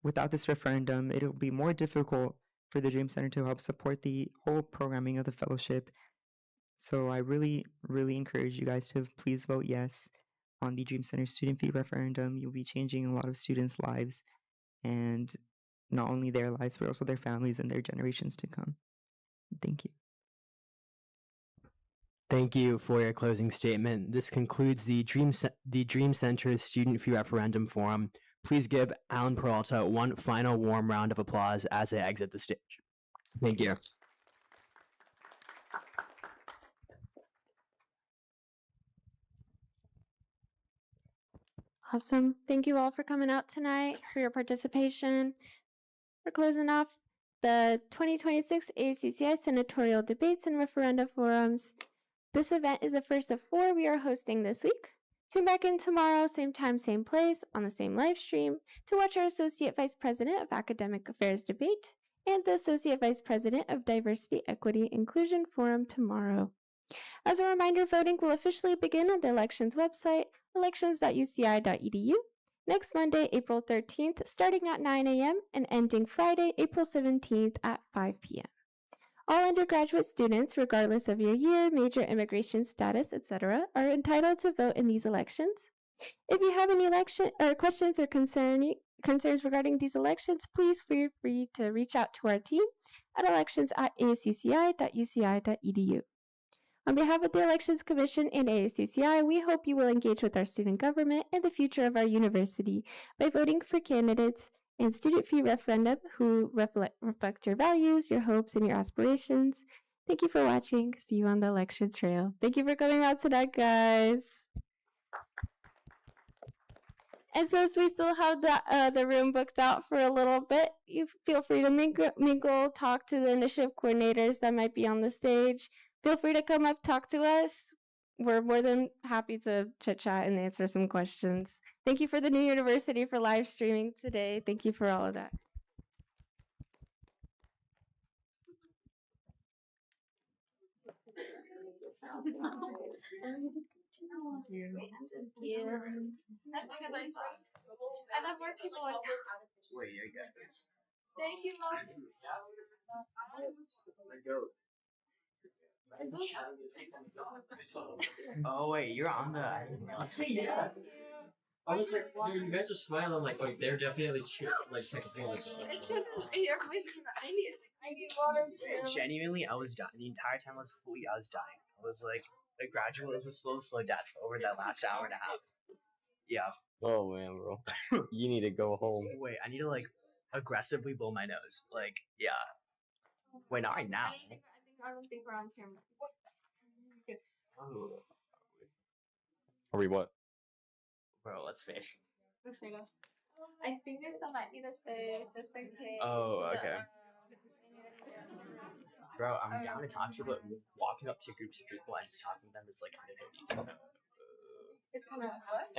without this referendum, it'll be more difficult for the Dream Center to help support the whole programming of the fellowship. So I really, really encourage you guys to please vote yes on the Dream Center student fee referendum. You'll be changing a lot of students' lives, and not only their lives, but also their families and their generations to come. Thank you. Thank you for your closing statement. This concludes the Dream Center's Student Fee Referendum Forum. Please give Alan Peralta one final warm round of applause as they exit the stage. Thank you. Awesome. Thank you all for coming out tonight, for your participation. We're closing off the 2026 ASUCI Senatorial Debates and Referenda Forums. This event is the first of 4 we are hosting this week. Tune back in tomorrow, same time, same place, on the same live stream, to watch our Associate Vice President of Academic Affairs debate and the Associate Vice President of Diversity, Equity, Inclusion Forum tomorrow. As a reminder, voting will officially begin on the elections website, elections.uci.edu, next Monday, April 13th, starting at 9 a.m. and ending Friday, April 17th at 5 p.m. All undergraduate students, regardless of your year, major, immigration status, etc., are entitled to vote in these elections. If you have any questions or concerns regarding these elections, please feel free to reach out to our team at elections@asuci.uci.edu. On behalf of the Elections Commission and ASUCI, we hope you will engage with our student government and the future of our university by voting for candidates and student fee referendum who reflect your values, your hopes, and your aspirations. Thank you for watching. See you on the election trail. Thank you for coming out tonight, guys. And since we still have the room booked out for a little bit, you feel free to mingle, talk to the initiative coordinators that might be on the stage. Feel free to come up, talk to us. We're more than happy to chit-chat and answer some questions. Thank you for the New University for live streaming today. Thank you for all of that. I love more people. Thank you, Mom. Oh wait, you're on the. Yeah. I was like, dude, you guys are smiling. I'm like, they're definitely texting each other. I need water too. Genuinely, I was dying. The entire time I was dying. I was like, the graduate was a slow death over that last hour and a half. Yeah. Oh man, bro. You need to go home. Wait, I need to aggressively blow my nose. Yeah. Wait, not right now. I don't think we're on camera. Oh. Are we what? Bro, let's fish. Let's figure. I think they still might need to stay just in case. Oh, okay. Bro, I'm down to talk to you, but walking up to groups of people and just talking to them is kind of It's kind of what?